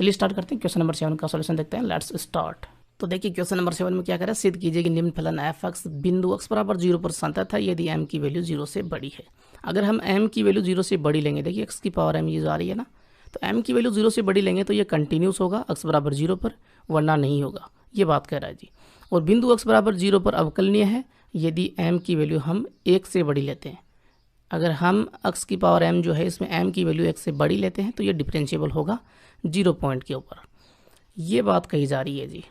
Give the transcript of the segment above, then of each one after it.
चलिए स्टार्ट करते हैं। क्वेश्चन नंबर 7 का सॉल्यूशन देखते हैं। Let's start. तो देखिए क्वेश्चन नंबर 7 में क्या करें, सिद्ध कीजिए कि निम्न फलन एफ एक्स बिंदु x बराबर 0 पर संतत है यदि m की वैल्यू 0 से बड़ी है। अगर हम m की वैल्यू 0 से बड़ी लेंगे, देखिए x की पावर m ये आ रही है ना, तो m की वैल्यू 0 से बड़ी लेंगे तो ये कंटिन्यूस होगा x बराबर 0 पर, वरना नहीं होगा, ये बात कह रहा है जी। और बिंदु x बराबर 0 पर अवकलनीय है यदि m की वैल्यू हम 1 से बड़ी लेते हैं। अगर हम x की पावर m जो है इसमें m की वैल्यू 1 से बड़ी लेते हैं तो ये डिफरेंशिएबल होगा 0 पॉइंट के ऊपर, ये बात कही जा रही है जी।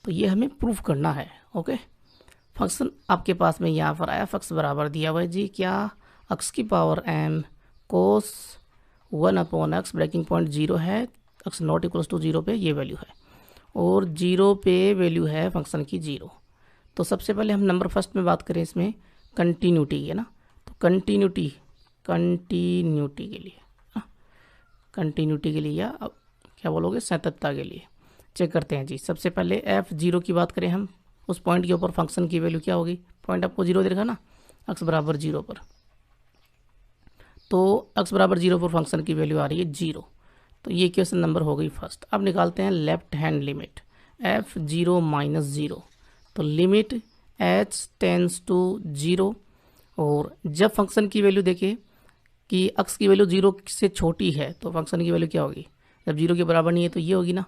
तो ये हमें प्रूफ करना है। ओके, फंक्शन आपके पास में यहाँ पर एफ एक्स बराबर दिया हुआ है जी, क्या, x की पावर m कोस 1/x ब्रेकिंग पॉइंट 0 है, x नॉट इक्वल्स टू 0 पे ये वैल्यू है, और 0 पे वैल्यू है फंक्शन की 0। तो सबसे पहले हम नंबर फर्स्ट में बात करें, इसमें कंटिन्यूटी है ना, तो कंटिन्यूटी के लिए, कंटिन्यूटी के लिए या अब क्या बोलोगे, सततता के लिए चेक करते हैं जी। सबसे पहले f0 की बात करें हम, उस पॉइंट के ऊपर फंक्शन की वैल्यू क्या होगी, पॉइंट आपको 0 दे रखा ना, x बराबर 0 पर, तो x बराबर 0 पर फंक्शन की वैल्यू आ रही है 0। तो ये क्वेश्चन नंबर हो गई फर्स्ट। अब निकालते हैं left hand limit f0 minus 0, तो लिमिट h टेंस टू 0, और जब फंक्शन की वैल्यू देखिए कि x की वैल्यू 0 से छोटी है तो फंक्शन की वैल्यू क्या होगी, जब 0 के बराबर नहीं है तो ये होगी ना।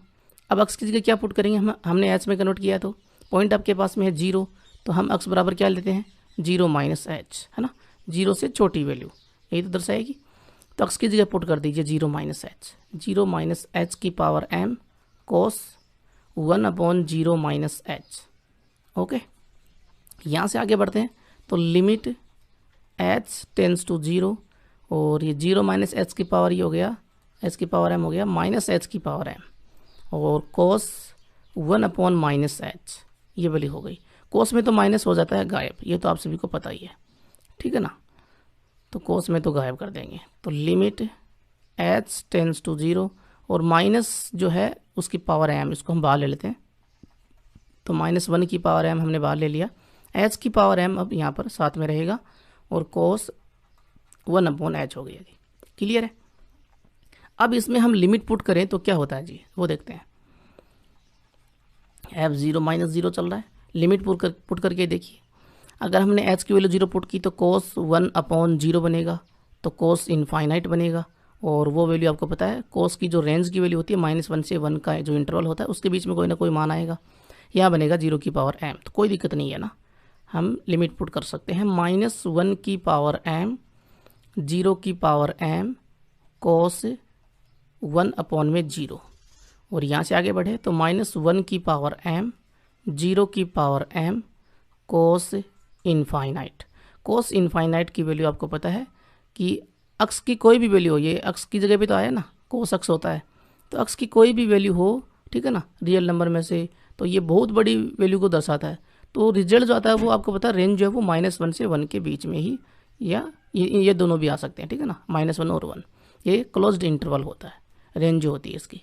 अब x की जगह क्या पुट करेंगे, हमने h में कन्वर्ट किया है तो पॉइंट आपके पास में है 0, तो हम x बराबर क्या लेते हैं 0 माइनस h, है ना, 0 से छोटी वैल्यू यही तो दर्शाएगी। तो x की जगह पुट कर दीजिए 0 माइनस h, 0 माइनस h की पावर m कोस 1/0 माइनस h। ओके, यहाँ से आगे बढ़ते हैं, तो लिमिट h टेंस टू 0, और ये 0 माइनस h की पावर ये हो गया, h की पावर m हो गया माइनस h की पावर m, और कोस 1/- माइनस h ये वाली हो गई। कोस में तो माइनस हो जाता है गायब, ये तो आप सभी को पता ही है, ठीक है ना, तो कोस में तो गायब कर देंगे। तो लिमिट h टेंस टू 0, और माइनस जो है उसकी पावर m, इसको हम बाहर ले लेते हैं, तो -1 की पावर m हमने बाहर ले लिया, h की पावर m अब यहाँ पर साथ में रहेगा, और कोस 1/h हो गया जी। क्लियर है। अब इसमें हम लिमिट पुट करें तो क्या होता है जी, वो देखते हैं। f0 माइनस 0 चल रहा है, लिमिट पुट करके देखिए, अगर हमने h की वैल्यू 0 पुट की तो कोस 1/0 बनेगा, तो कोस इनफाइनाइट बनेगा, और वो वैल्यू आपको पता है कोस की जो रेंज की वैल्यू होती है -1 से 1 का जो इंटरवल होता है उसके बीच में कोई ना कोई मान आएगा, यहाँ बनेगा 0 की पावर m, तो कोई दिक्कत नहीं है ना, हम लिमिट पुट कर सकते हैं -1 की पावर m 0 की पावर m कोस 1/0, और यहाँ से आगे बढ़े तो -1 की पावर m 0 की पावर m कोस इनफाइनाइट। कोस इनफाइनाइट की वैल्यू आपको पता है कि x की कोई भी वैल्यू हो, ये x की जगह पे तो आया ना, कोस x होता है, तो x की कोई भी वैल्यू हो, ठीक है ना, रियल नंबर में से, तो ये बहुत बड़ी वैल्यू को दर्शाता है। तो रिजल्ट जो आता है वो आपको पता है, रेंज जो है वो -1 से 1 के बीच में ही, या ये दोनों भी आ सकते हैं, ठीक है ना, -1 और 1, ये क्लोज्ड इंटरवल होता है, रेंज जो होती है इसकी,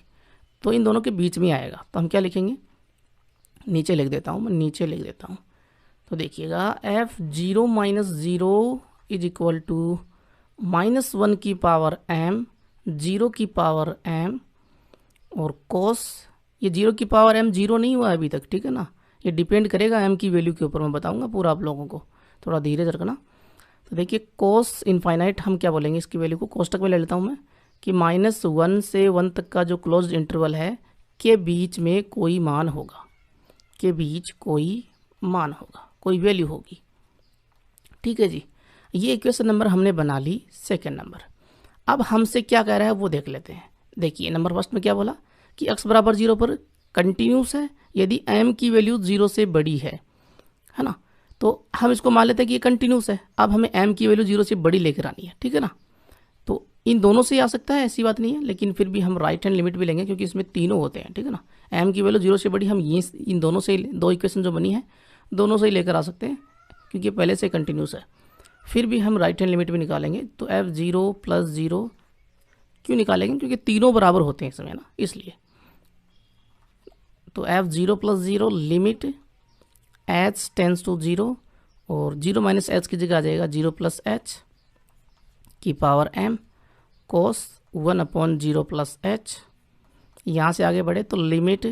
तो इन दोनों के बीच में आएगा। तो हम क्या लिखेंगे, नीचे लिख देता हूँ, मैं नीचे लिख देता हूँ, तो देखिएगा f0 minus 0 is equal to -1 की पावर m 0 की पावर m, और कोस, ये 0 की पावर m 0 नहीं हुआ अभी तक, ठीक है ना, ये डिपेंड करेगा m की वैल्यू के ऊपर, मैं बताऊंगा पूरा आप लोगों को, थोड़ा धीरे रखना। तो देखिए कोस इनफाइनाइट हम क्या बोलेंगे, इसकी वैल्यू को कोष्टक में ले लेता हूँ मैं, कि -1 से 1 तक का जो क्लोज्ड इंटरवल है के बीच में कोई मान होगा, के बीच कोई मान होगा, कोई वैल्यू होगी, ठीक है जी। ये इक्वेशन नंबर हमने बना ली सेकेंड नंबर। अब हमसे क्या कह रहा है वो देख लेते हैं। देखिए नंबर फर्स्ट में क्या बोला कि x बराबर 0 पर कंटिन्यूस है यदि m की वैल्यू 0 से बड़ी है ना, तो हम इसको मान लेते हैं कि ये कंटिन्यूस है। अब हमें m की वैल्यू 0 से बड़ी लेकर आनी है, ठीक है ना, तो इन दोनों से ही आ सकता है, ऐसी बात नहीं है, लेकिन फिर भी हम राइट हैंड लिमिट भी लेंगे क्योंकि इसमें तीनों होते हैं, ठीक है ना, m की वैल्यू 0 से बड़ी हम ये इन दोनों से, दो इक्वेशन जो बनी है दोनों से ही लेकर आ सकते हैं क्योंकि पहले से कंटिन्यूस है। फिर भी हम राइट हैंड लिमिट भी निकालेंगे, तो f0 प्लस 0 क्यों निकालेंगे, क्योंकि तीनों बराबर होते हैं इसमें ना, इसलिए। तो f0 plus 0 limit h tends to 0, और 0 माइनस h की जगह आ जाएगा 0 प्लस h की पावर m कोस 1/0 प्लस h, यहाँ से आगे बढ़े तो लिमिट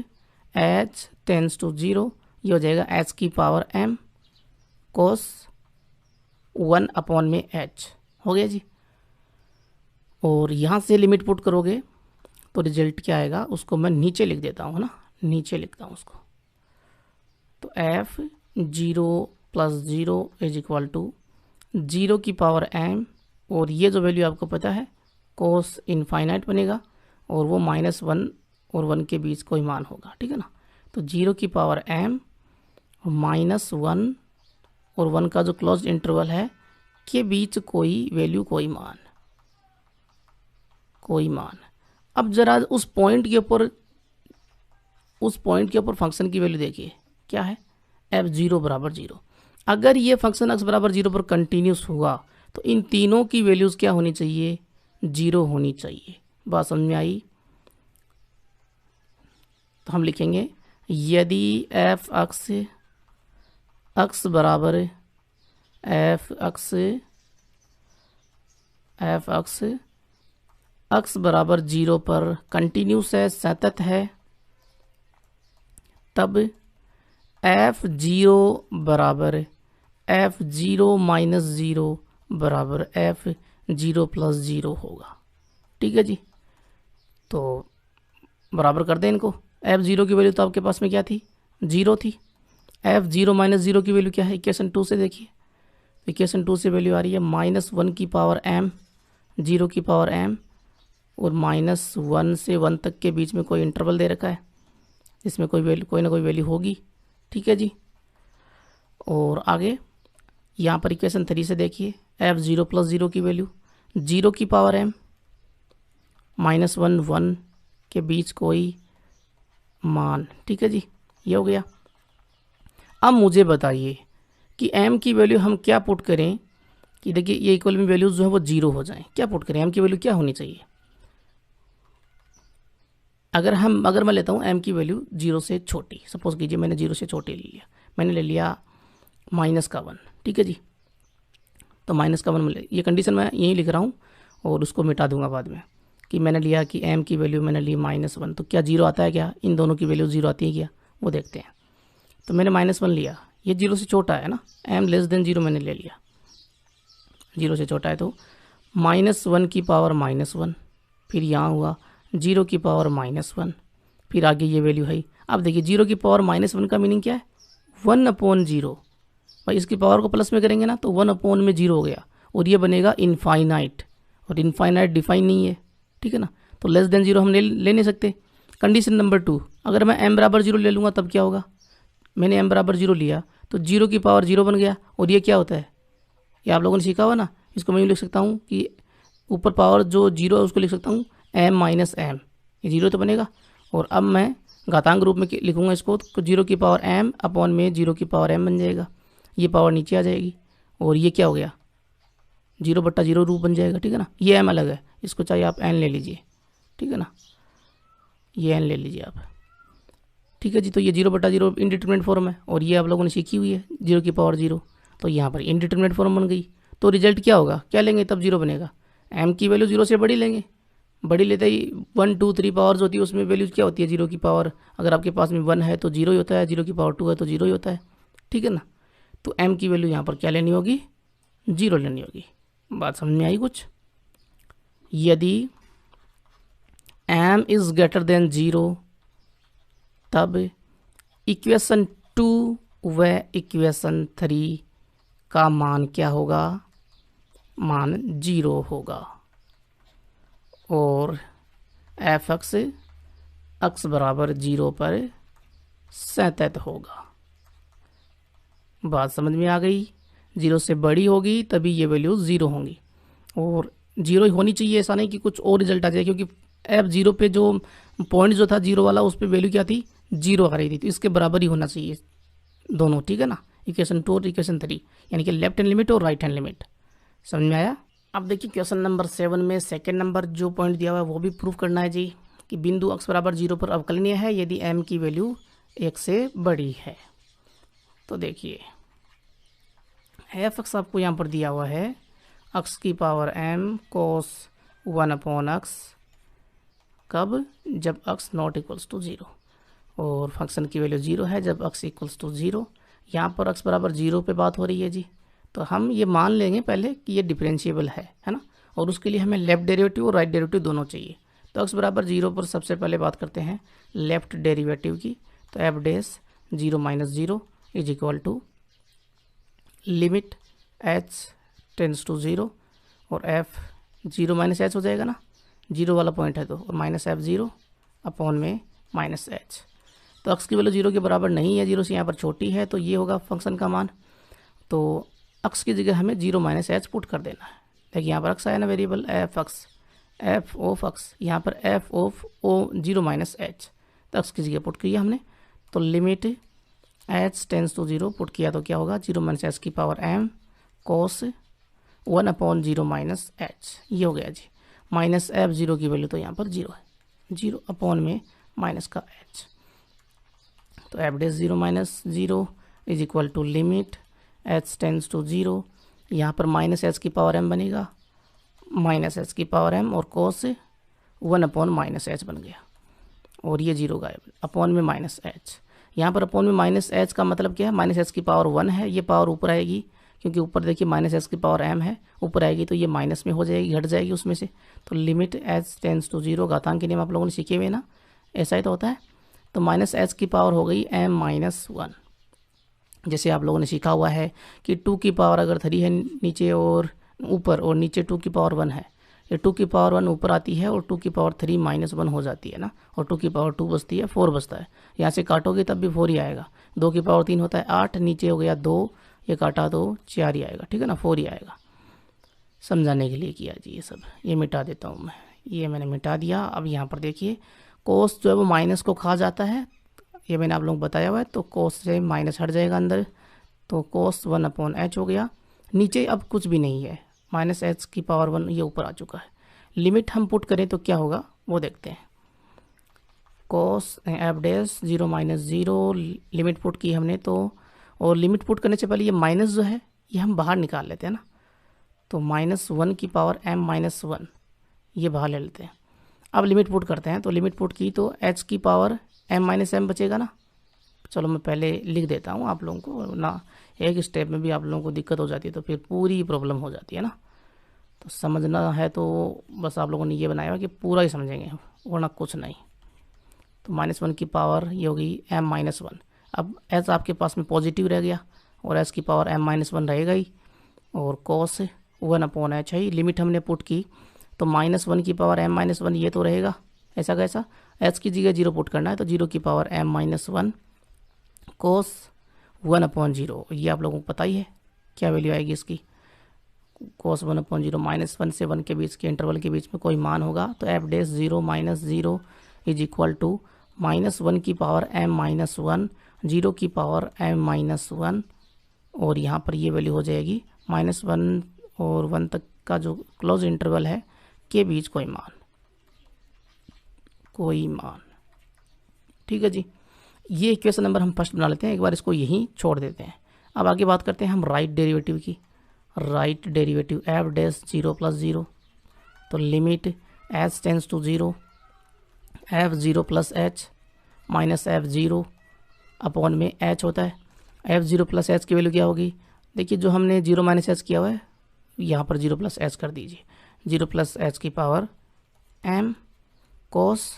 h टेंड्स टू 0, ये हो जाएगा h की पावर m cos 1 अपॉन में h हो गया जी। और यहाँ से लिमिट पुट करोगे तो रिजल्ट क्या आएगा, उसको मैं नीचे लिख देता हूँ ना, नीचे लिखता हूँ उसको। तो f 0 + 0 इज इक्वल टू 0 की पावर m, और ये जो वैल्यू आपको पता है कोस इनफाइनाइट बनेगा, और वो -1 और 1 के बीच कोई मान होगा, ठीक है ना। तो 0 की पावर m -1 और 1 का जो क्लोज इंटरवल है के बीच कोई वैल्यू, कोई मान। अब जरा उस पॉइंट के ऊपर फंक्शन की वैल्यू देखिए क्या है, f0 = 0। अगर ये फंक्शन x = 0 पर कंटिन्यूस हुआ तो इन तीनों की वैल्यूज क्या होनी चाहिए, 0 होनी चाहिए। बात समझ में आई। तो हम लिखेंगे यदि f अक्ष बराबर 0 पर कंटिन्यूस है, सतत है, तब f0 बराबर f0 - 0 बराबर f0 + 0 होगा, ठीक है जी। तो बराबर कर दें इनको। f0 की वैल्यू तो आपके पास में क्या थी, 0 थी। f0 - 0 की वैल्यू क्या है, इक्वेशन 2 से देखिए। इक्वेशन 2 से वैल्यू आ रही है -1 की पावर m, 0 की पावर m, और -1 से 1 तक के बीच में कोई इंटरवल दे रखा है, इसमें कोई ना कोई वैल्यू होगी, ठीक है जी। और आगे यहाँ पर इक्वेशन 3 से देखिए, f0 + 0 की वैल्यू 0 की पावर m, -1 1 के बीच कोई मान, ठीक है जी। ये हो गया। अब मुझे बताइए कि m की वैल्यू हम क्या पुट करें कि देखिए ये इक्वल में वैल्यूज जो है वो 0 हो जाएं। क्या पुट करें, m की वैल्यू क्या होनी चाहिए। अगर मैं लेता हूँ m की वैल्यू 0 से छोटी, सपोज कीजिए मैंने 0 से छोटी ले लिया, मैंने ले लिया -1, ठीक है जी। तो -1 ये कंडीशन मैं यहीं लिख रहा हूँ और उसको मिटा दूंगा बाद में, कि मैंने लिया कि m की वैल्यू मैंने ली -1, तो क्या 0 आता है क्या, इन दोनों की वैल्यू 0 आती है क्या, वो देखते हैं। तो मैंने -1 लिया, ये 0 से छोटा है ना, m < 0 मैंने ले लिया, 0 से छोटा है, तो -1 की पावर -1, फिर यहाँ हुआ 0 की पावर -1, फिर आगे ये वैल्यू है। अब देखिए 0 की पावर -1 का मीनिंग क्या है, 1/0। भाई इसकी पावर को प्लस में करेंगे ना तो 1/0 हो गया, और ये बनेगा इनफाइनाइट, और इनफाइनाइट डिफाइन नहीं है, ठीक है ना। तो <0 हम ले नहीं सकते। कंडीशन नंबर 2, अगर मैं m = 0 ले लूँगा तब क्या होगा, मैंने m = 0 लिया तो 0 की पावर 0 बन गया, और ये क्या होता है, ये आप लोगों ने सीखा हुआ ना। इसको मैं यूँ लिख सकता हूँ कि ऊपर पावर जो 0 है उसको लिख सकता हूँ m - m, ये 0 तो बनेगा। और अब मैं घातांक रूप में लिखूंगा इसको, तो 0 की पावर m अपॉन में 0 की पावर m बन जाएगा, ये पावर नीचे आ जाएगी, और ये क्या हो गया 0/0 रूप बन जाएगा, ठीक है ना। ये m अलग है, इसको चाहिए आप n ले लीजिए, ठीक है ना, ये n ले लीजिए आप, ठीक है जी। तो ये 0/0 इनडिटरमिनेट फॉर्म है, और ये आप लोगों ने सीखी हुई है 0 की पावर 0, तो यहाँ पर इनडिटरमिनेट फॉर्म बन गई। तो रिजल्ट क्या होगा, क्या लेंगे तब 0 बनेगा, m की वैल्यू 0 से बड़ी लेंगे, बड़ी लेते ही 1 2 3 पावर्स होती है, उसमें वैल्यूज क्या होती है, 0 की पावर अगर आपके पास में 1 है तो 0 ही होता है, 0 की पावर 2 है तो 0 ही होता है, ठीक है ना। तो m की वैल्यू यहाँ पर क्या लेनी होगी, 0 लेनी होगी। बात समझ में आई कुछ। यदि m इज ग्रेटर देन 0 तब इक्वेशन 2 व इक्वेशन 3 का मान क्या होगा, मान 0 होगा, और f x बराबर 0 पर सतत होगा। बात समझ में आ गई। 0 से बड़ी होगी तभी ये वैल्यू 0 होंगी, और 0 होनी चाहिए, ऐसा नहीं कि कुछ और रिजल्ट आ जाए, क्योंकि f0 पे जो पॉइंट जो था 0 वाला, उस पर वैल्यू क्या थी, 0 आ रही थी, तो इसके बराबर ही होना चाहिए दोनों, ठीक है ना, इक्वेशन 2 और इक्वेशन 3, यानी कि लेफ्ट हैंड लिमिट और राइट हैंड लिमिट। समझ में आया। अब देखिए क्वेश्चन नंबर 7 में सेकेंड नंबर जो पॉइंट दिया हुआ है वो भी प्रूफ करना है जी, कि बिंदु x = 0 पर अवकलनीय है यदि m की वैल्यू 1 से बड़ी है। तो देखिए f(x) आपको यहाँ पर दिया हुआ है x की पावर m cos 1/x कब? जब x नॉट इक्वल्स टू 0, और फंक्शन की वैल्यू 0 है जब x इक्वल्स टू 0। यहाँ पर x बराबर 0 पे बात हो रही है जी, तो हम ये मान लेंगे पहले कि ये डिफरेंशिएबल है ना, और उसके लिए हमें लेफ्ट डेरिवेटिव और राइट डेरिवेटिव दोनों चाहिए। तो x बराबर 0 पर सबसे पहले बात करते हैं लेफ्ट डेरिवेटिव की। तो f dash 0 minus 0 is equal to limit h tends to 0, और f 0 माइनस एच हो जाएगा ना, 0 वाला पॉइंट है तो, और माइनस एफ 0 अपॉन में माइनस एच। तो x की वैल्यू 0 के बराबर नहीं है, 0 से यहाँ पर छोटी है, तो ये होगा फंक्शन का मान। तो x की जगह हमें 0 माइनस एच पुट कर देना है। देखिए यहाँ पर x आया ना वेरिएबल एफ ऑफ x, यहाँ पर f of o 0 minus h, तो x की जगह पुट किया हमने। तो limit h tends to 0 put किया तो क्या होगा, 0 माइनस एच की power m cos 1 upon 0 minus h, ये हो गया जी। माइनस एफ 0 की वैल्यू तो यहाँ पर 0 है, 0 अपॉन में माइनस का h। तो f dash 0 minus 0 is equal to limit h tends to 0, यहाँ पर माइनस एच की पावर m बनेगा, माइनस एच की पावर m, और कोस 1 अपॉन माइनस एच बन गया, और ये 0 गायब, अपॉन में माइनस एच। यहाँ पर अपॉन में माइनस एच का मतलब क्या है, माइनस एच की पावर 1 है, ये पावर ऊपर आएगी क्योंकि ऊपर देखिए माइनस एच की पावर m है, ऊपर आएगी तो ये माइनस में हो जाएगी, घट जाएगी उसमें से। तो लिमिट h टेंस टू 0, घातांक के नियम आप लोगों ने सीखे हुए ना, ऐसा ही तो होता है। तो माइनस एच की पावर हो गई m माइनस 1। जैसे आप लोगों ने सीखा हुआ है कि 2 की पावर अगर 3 है नीचे और ऊपर, और नीचे 2 की पावर 1 है, ये 2 की पावर 1 ऊपर आती है और 2 की पावर 3 माइनस 1 हो जाती है ना, और 2 की पावर 2 बचती है, 4 बचता है। यहाँ से काटोगे तब भी 4 ही आएगा। 2 की पावर 3 होता है 8, नीचे हो गया 2, ये काटा तो 4 ही आएगा, ठीक है ना, 4 ही आएगा। समझाने के लिए किया जी ये सब, ये मिटा देता हूँ मैं, ये मैंने मिटा दिया। अब यहाँ पर देखिए कोस जो है वो माइनस को खा जाता है, ये मैंने आप लोगों को बताया हुआ है। तो कोस से माइनस हट जाएगा अंदर, तो कोस 1 अपॉन एच हो गया। नीचे अब कुछ भी नहीं है, माइनस एच की पावर 1 ये ऊपर आ चुका है। लिमिट हम पुट करें तो क्या होगा वो देखते हैं। Cos f dash 0 minus 0 limit put की हमने, तो और लिमिट पुट करने से पहले ये माइनस जो है ये हम बाहर निकाल लेते हैं ना, तो माइनस 1 की पावर m माइनस 1 ये बाहर ले लेते हैं। अब लिमिट पुट करते हैं, तो लिमिट पुट की तो h की पावर m माइनस m बचेगा ना। चलो मैं पहले लिख देता हूँ आप लोगों को ना, एक स्टेप में भी आप लोगों को दिक्कत हो जाती है तो फिर पूरी प्रॉब्लम हो जाती है ना। तो समझना है तो बस आप लोगों ने ये बनाया हुआ कि पूरा ही समझेंगे, वरना कुछ नहीं। तो माइनस 1 की पावर ये होगी m माइनस 1। अब h आपके पास में पॉजिटिव रह गया और h की पावर m माइनस 1 रहेगा ही, और कोस 1 अपॉन एच है। लिमिट हमने पुट की तो माइनस 1 की पावर m माइनस 1 ये तो रहेगा, ऐसा कैसा, h की जगह 0 पुट करना है, तो 0 की पावर m माइनस 1 कोस 1 अपॉन 0, ये आप लोगों को पता ही है क्या वैल्यू आएगी इसकी। कोस 1 अपॉन 0, माइनस 1 से 1 के बीच के इंटरवल के बीच में कोई मान होगा, तो f dash 0 minus 0 is equal to minus 1 की पावर m माइनस 1, 0 की पावर m माइनस 1, और यहाँ पर ये वैल्यू हो जाएगी माइनस 1 और 1 तक का जो क्लोज इंटरवल है के बीच कोई मान, ठीक है जी। ये इक्वेशन नंबर हम फर्स्ट बना लेते हैं, एक बार इसको यहीं छोड़ देते हैं। अब आगे बात करते हैं हम राइट डेरिवेटिव की। Right derivative f dash 0 plus 0, तो limit h tends to 0 f 0 plus h minus f 0 upon में एच होता है। एफ 0 प्लस एच की वैल्यू क्या होगी, देखिए जो हमने 0 माइनस एच किया हुआ है यहाँ पर 0 प्लस एच कर दीजिए, 0 प्लस एच की power m cos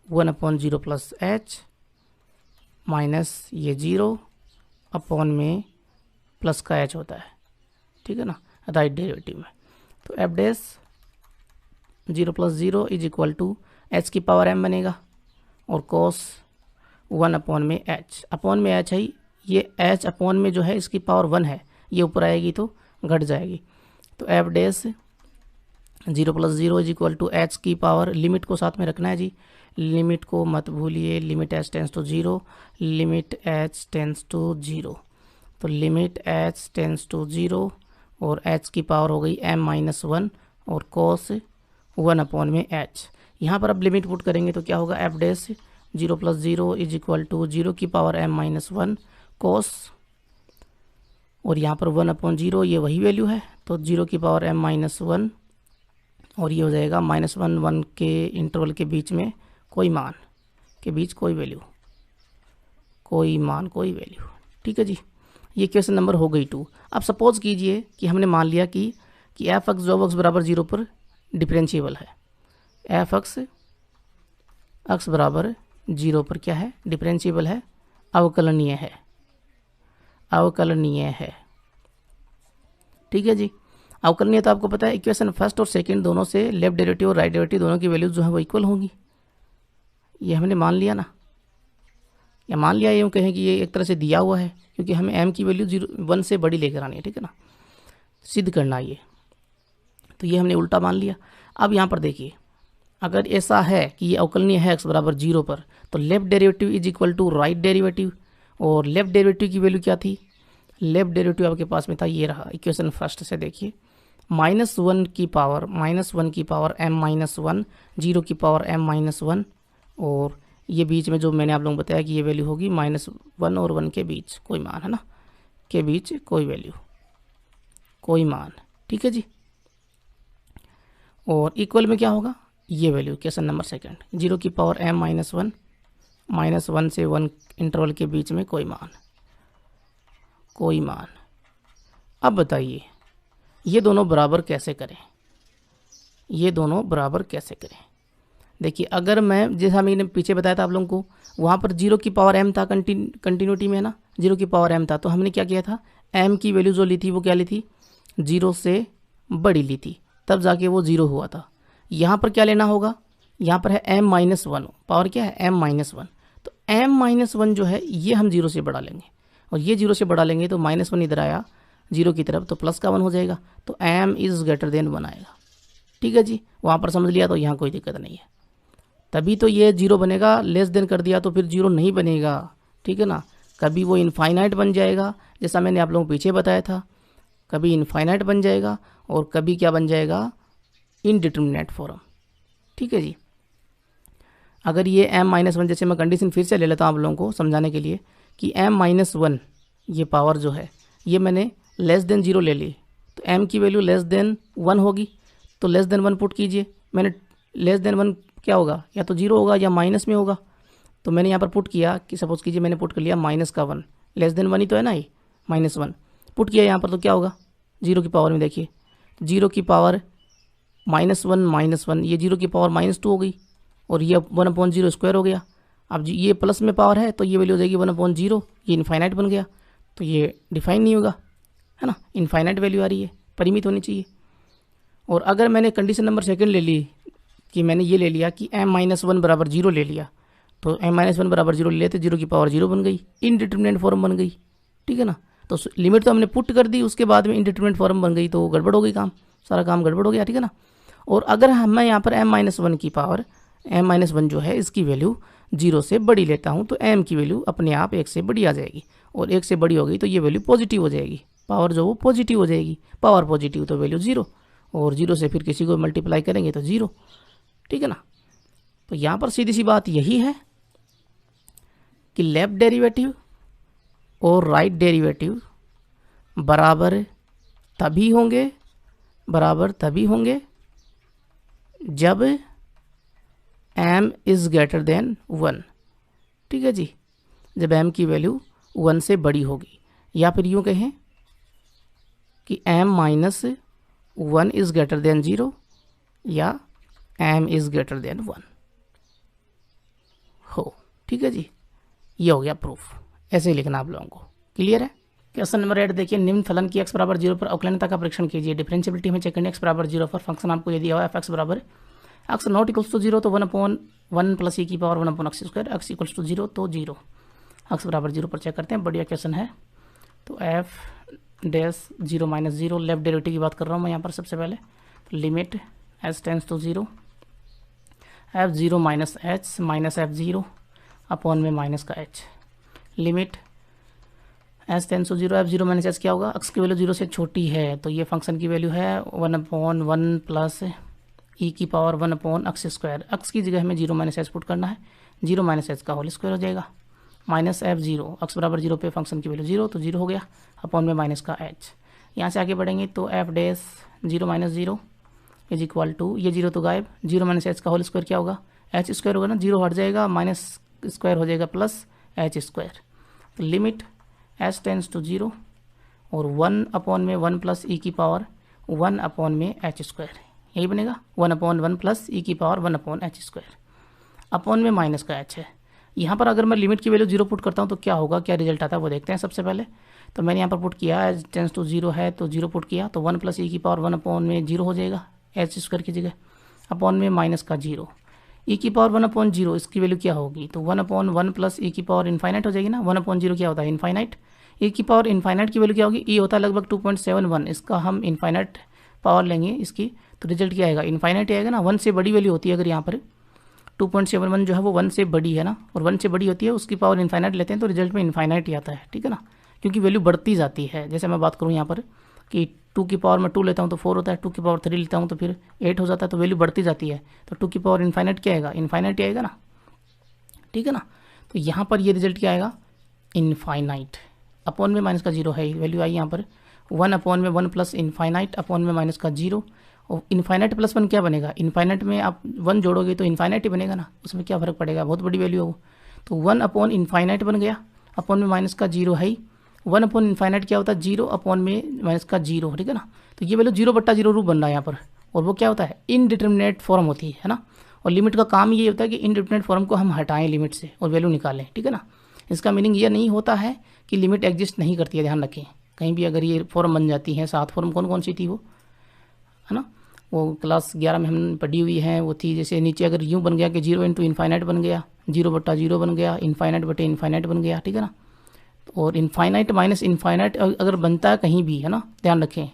1 upon 0 plus h minus ये 0 अपॉन में प्लस का h होता है, ठीक है ना, राइट डेरिवेटिव में। तो f dash 0 plus 0 is equal to h की पावर m बनेगा, और कोस 1 अपॉन में h, अपॉन में h है, ये h अपॉन में जो है इसकी पावर 1 है, ये ऊपर आएगी तो घट जाएगी। तो f dash 0 plus 0 is equal to h की पावर, लिमिट को साथ में रखना है जी, लिमिट को मत भूलिए, limit h tends to 0, limit h tends to 0, तो लिमिट h टेंस टू 0 और h की पावर हो गई m माइनस 1 और कोस 1 अपॉन में h। यहाँ पर अब लिमिट पुट करेंगे तो क्या होगा, f dash 0 plus 0 is equal to 0 की पावर m माइनस 1 कोस, और यहाँ पर 1 अपॉन 0 ये वही वैल्यू है, तो 0 की पावर m माइनस 1 और ये हो जाएगा -1 1 के इंटरवल के बीच में कोई मान के बीच कोई वैल्यू, कोई मान कोई वैल्यू। ठीक है जी, ये क्वेश्चन नंबर हो गई 2। अब सपोज कीजिए कि हमने मान लिया कि एफ एक्स जो एक्स बराबर 0 पर डिफरेंशिएबल है, एफ एक्स एक्स बराबर 0 पर क्या है, डिफरेंशिएबल है, अवकलनीय है, अवकलनीय है। ठीक है जी, अवकलनीय तो आपको पता है इक्वेशन फर्स्ट और सेकंड दोनों से लेफ्ट डेरिवेटिव और राइट डेरिवेटिव दोनों की वैल्यूज जो है वो इक्वल होंगी। ये हमने मान लिया ना, या मान लिया यूँ कहें कि ये एक तरह से दिया हुआ है, क्योंकि हमें m की वैल्यू 1 से बड़ी लेकर आनी है। ठीक है ना, सिद्ध करना ये, तो ये हमने उल्टा मान लिया। अब यहाँ पर देखिए, अगर ऐसा है कि ये अवकलनीय है x बराबर 0 पर, तो left derivative is equal to right derivative, और लेफ्ट डेरिवेटिव की वैल्यू क्या थी, लेफ्ट डेरिवेटिव आपके पास में था, ये रहा इक्वेशन फर्स्ट से देखिए, -1 की पावर m-1, 0 की पावर m-1, और ये बीच में जो मैंने आप लोगों को बताया कि ये वैल्यू होगी -1 और 1 के बीच कोई मान, है ना, के बीच कोई वैल्यू, कोई मान। ठीक है जी, और इक्वल में क्या होगा, ये वैल्यू क्वेश्चन नंबर सेकंड, 0 की पावर m-1, -1 से 1 इंटरवल के बीच में कोई मान, कोई मान। अब बताइए ये दोनों बराबर कैसे करें, ये दोनों बराबर कैसे करें। देखिए, अगर मैं जैसा मैंने पीछे बताया था आप लोगों को, वहाँ पर 0 की पावर m था, कंटिन्यूटी में है ना, 0 की पावर m था, तो हमने क्या किया था, m की वैल्यू जो ली थी वो क्या ली थी, 0 से बड़ी ली थी, तब जाके वो 0 हुआ था। यहाँ पर क्या लेना होगा, यहाँ पर है m-1, पावर क्या है m-1, तो m-1 जो है ये हम 0 से बढ़ा लेंगे, और ये 0 से बढ़ा लेंगे तो -1 इधर आया 0 की तरफ, तो प्लस का 1 हो जाएगा, तो m इज़ ग्रेटर देन 1 आएगा। ठीक है जी, वहाँ पर समझ लिया, तो यहाँ कोई दिक्कत नहीं है, तभी तो ये 0 बनेगा। लेस देन कर दिया तो फिर 0 नहीं बनेगा। ठीक है ना, कभी वो इनफाइनाइट बन जाएगा, जैसा मैंने आप लोगों को पीछे बताया था, कभी इनफाइनाइट बन जाएगा और कभी क्या बन जाएगा, इनडिटर्मिनेट फॉर्म। ठीक है जी, अगर ये m-1, जैसे मैं कंडीशन फिर से ले लेता हूँ आप लोगों को समझाने के लिए, कि m-1 ये पावर जो है ये मैंने लेस देन 0 ले ली, तो m की वैल्यू लेस देन 1 होगी, तो लेस देन 1 पुट कीजिए। मैंने लेस देन 1 क्या होगा, या तो 0 होगा या माइनस में होगा, तो मैंने यहाँ पर पुट किया कि सपोज कीजिए मैंने पुट कर लिया -1, लेस देन 1 ही तो है ना, ये -1 पुट किया यहाँ पर, तो क्या होगा 0 की पावर में देखिए, 0 की पावर -1, ये 0 की पावर -2 हो गई, और ये 1/0 स्क्वायर हो गया। अब ये प्लस में पावर है तो ये वैल्यू हो जाएगी 1/0, ये इनफाइनाइट बन गया, तो ये डिफाइन नहीं होगा, है ना, इनफाइनाइट वैल्यू आ रही है, परिमित होनी चाहिए। और अगर मैंने कंडीशन नंबर सेकंड ले ली, कि मैंने ये ले लिया कि m-1 बराबर 0 ले लिया, तो m-1 बराबर 0 ले लिया तो 0 की पावर 0 बन गई, इनडिटर्मिनेट फॉर्म बन गई। ठीक है ना, तो लिमिट तो हमने पुट कर दी, उसके बाद में इनडिटर्मिनेट फॉर्म बन गई, तो गड़बड़ हो गई, काम सारा काम गड़बड़ हो गया। ठीक है ना, और अगर मैं यहाँ पर m-1 की पावर m-1 जो है इसकी वैल्यू 0 से बड़ी लेता हूँ, तो m की वैल्यू अपने आप 1 से बड़ी आ जाएगी, और 1 से बड़ी हो गई तो ये वैल्यू पॉजिटिव हो जाएगी, पावर जो वो पॉजिटिव हो जाएगी, पावर पॉजिटिव तो वैल्यू 0, और 0 से फिर किसी को मल्टीप्लाई करेंगे तो 0। ठीक है ना, तो यहाँ पर सीधी सी बात यही है कि लेफ्ट डेरिवेटिव और राइट डेरिवेटिव बराबर तभी होंगे, जब m इज़ ग्रेटर देन 1। ठीक है जी, जब m की वैल्यू 1 से बड़ी होगी, या फिर यूँ कहें कि m-1 इज़ ग्रेटर देन 0, या m इज़ ग्रेटर देन 1 हो। ठीक है जी, ये हो गया प्रूफ, ऐसे ही लिखना आप लोगों को। क्लियर है। क्वेश्चन नंबर 8 देखिए, निम्न फलन की x बराबर 0 पर अवकलनीयता का परीक्षण कीजिए। डिफरेंशियबिलिटी में चेक करने x बराबर 0 पर फंक्शन आपको ये दिया हुआ है, f(x) बराबर x नॉट इक्वल्स टू 0 तो 1/1 प्लस e की power 1/x², x equals to 0 तो 0, x बराबर 0 पर चेक करते हैं। बढ़िया क्वेश्चन है। तो f डैश 0 - 0, लेफ्ट डेरिवेटिव की बात कर रहा हूँ मैं यहाँ पर सबसे पहले, limit s tends to 0, f0 - h minus f0 upon में माइनस का h, limit s tends to 0, f0 - h क्या होगा, x की वैल्यू 0 से छोटी है, तो ये फंक्शन की वैल्यू है 1/1 प्लस e की पावर 1/x²। x की जगह हमें 0 - h पुट करना है, 0 - h का होल स्क्वायर हो जाएगा, माइनस f0, x बराबर 0 पे फंक्शन की वैल्यू 0 तो 0 हो गया, अपॉन में माइनस का h। यहाँ से आगे बढ़ेंगे तो f dash 0 - 0 is equal to, ये जीरो तो गायब, जीरो माइनस एच का होल स्क्वायर क्या होगा, एच स्क्वायर होगा ना, जीरो हट जाएगा, माइनस स्क्वायर हो जाएगा प्लस एच स्क्वायर। तो limit h tends to zero और 1 अपॉन में 1 प्लस ई की पावर 1 अपॉन में एच स्क्वायर, यही बनेगा 1 अपॉन 1 प्लस ई की power 1 upon h square, upon में माइनस का एच है। यहाँ पर अगर मैं लिमिट की वैल्यू जीरो पुट करता हूँ तो क्या होगा, क्या रिजल्ट आता है वो देखते हैं। सबसे पहले तो मैंने यहाँ पर पुट किया, एच टेंस टू जीरो है तो जीरो पुट किया, तो 1 प्लस ई की पावर 1 अपॉन में जीरो हो जाएगा एच स्क्वायर की जगह, अपॉन में माइनस का जीरो, ई की पावर 1 अपॉन जीरो, इसकी वैल्यू क्या होगी, तो 1 अपॉन 1 प्लस ई की पावर इन्फाइनाइट हो जाएगी ना, 1 अपॉन जीरो क्या होता है इन्फाइनाइट, ई की पावर इन्फाइनाइट की वैल्यू क्या होगी, ई होता है लगभग 2.71, इसका हम इन्फाइनाइट पावर लेंगे इसकी, तो रिजल्ट क्या आएगा, इन्फाइनाइट आएगा ना, 1 से बड़ी वैल्यू होती है अगर यहाँ पर 2.71 जो है वो 1 से बड़ी है ना, और 1 से बड़ी होती है उसकी पावर इन्फाइनाइट लेते हैं तो रिजल्ट में इन्फाइनाइट ही आता है, ठीक है ना, क्योंकि वैल्यू बढ़ती जाती है। जैसे मैं बात करूँ यहाँ पर कि 2 की पावर में 2 लेता हूँ तो 4 होता है, 2 की पावर 3 लेता हूँ तो फिर 8 हो जाता है, तो वैल्यू बढ़ती जाती है, तो 2 की पावर इन्फाइनाइट क्या आएगा, इन्फाइनाइट ही आएगा ना, ठीक है ना। तो यहाँ पर ये रिजल्ट क्या आएगा, इन्फाइनाइट, अपॉन में माइनस का जीरो है, वैल्यू आई यहाँ पर 1 अपॉन में 1 प्लस इन्फाइनाइट अपॉन में माइनस का जीरो, और इन्फाइनाइट प्लस 1 क्या बनेगा, इन्फाइनाइट में आप 1 जोड़ोगे तो इन्फाइनाइट ही बनेगा ना, उसमें क्या फ़र्क पड़ेगा, बहुत बड़ी वैल्यू है वो, तो 1 अपॉन इन्फाइनाइट बन गया, अपॉन में माइनस का जीरो है ही, 1 अपॉन इन्फाइनाइट क्या होता है, जीरो अपॉन में माइनस का जीरो, ठीक है ना। तो ये वैल्यू 0/0 रूप बन रहा है यहाँ पर, और वो क्या होता है, इनडिटर्मिनेट फॉर्म होती है ना, और लिमिट का काम ये होता है कि इनडिटर्मिनेट फॉर्म को हम हटाएं लिमिट से और वैल्यू निकालें, ठीक है ना। इसका मीनिंग ये नहीं होता है कि लिमिट एग्जिस्ट नहीं करती है, ध्यान रखें, कहीं भी अगर ये फॉर्म बन जाती है, 7 फॉर्म कौन कौन सी थी वो, है ना, वो क्लास 11 में हमने पढ़ी हुई है, वो थी जैसे नीचे अगर यूँ बन गया कि 0 इंटू इन्फाइनाइट बन गया, 0/0 बन गया, इन्फाइनाइट बटे इन्फाइनाइट बन गया, ठीक है ना। और इन्फाइनाइट माइनस इन्फाइनाइट अगर बनता है कहीं भी, है ना, ध्यान रखें,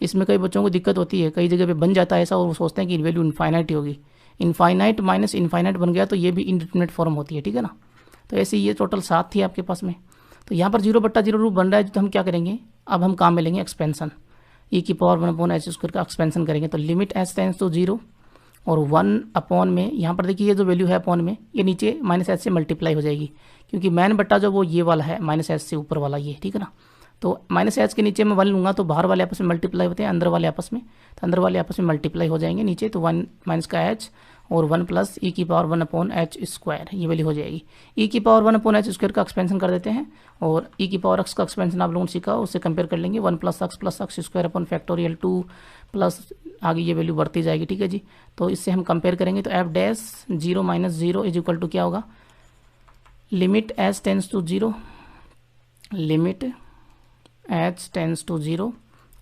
इसमें कई बच्चों को दिक्कत होती है, कई जगह पे बन जाता है ऐसा और वो सोचते हैं कि वैल्यू इन्फाइनाइट ही होगी, इन्फाइनाइट माइनस इन्फाइनाइट बन गया तो ये भी इनडिटरमिनेट फॉर्म होती है, ठीक है ना। तो ऐसे ये टोटल 7 थी आपके पास में, तो यहाँ पर 0/0 रूप बन रहा है, तो हम क्या करेंगे, अब हम काम में लेंगे एक्सपेंशन, ई की पावर 1 अपॉन एच स्क्वायर का एक्सपेंशन करेंगे, तो लिमिट एच टेंस टू 0 और 1 अपॉन में, यहाँ पर देखिए ये जो वैल्यू है अपॉन में, ये नीचे माइनस एच से मल्टीप्लाई हो जाएगी, क्योंकि मैन बट्टा जो वो ये वाला है माइनस एच से ऊपर वाला ये, ठीक है ना। तो माइनस एच के नीचे मैं 1 लूँगा तो बाहर वाले आपस में मल्टीप्लाई होते हैं, अंदर वाले आपस में, तो अंदर वाले आपस में मल्टीप्लाई हो जाएंगे नीचे, तो 1 माइनस का एच और 1 प्लस ई की पावर 1 अपॉन एच स्क्वायर, ये वैल्यू हो जाएगी। ई की पावर 1 अपॉन एच स्क्वायर का एक्सपेंशन कर देते हैं, और ई की पावर एक्स का एक्सपेंशन आप लोगों ने सीखा, उससे कंपेयर कर लेंगे, 1 plus x square upon factorial 2 plus आगे ये वैल्यू बढ़ती जाएगी, ठीक है जी। तो इससे हम कंपेयर करेंगे तो f dash 0 minus 0 is equal to क्या होगा, limit h tends to 0, limit h tends to 0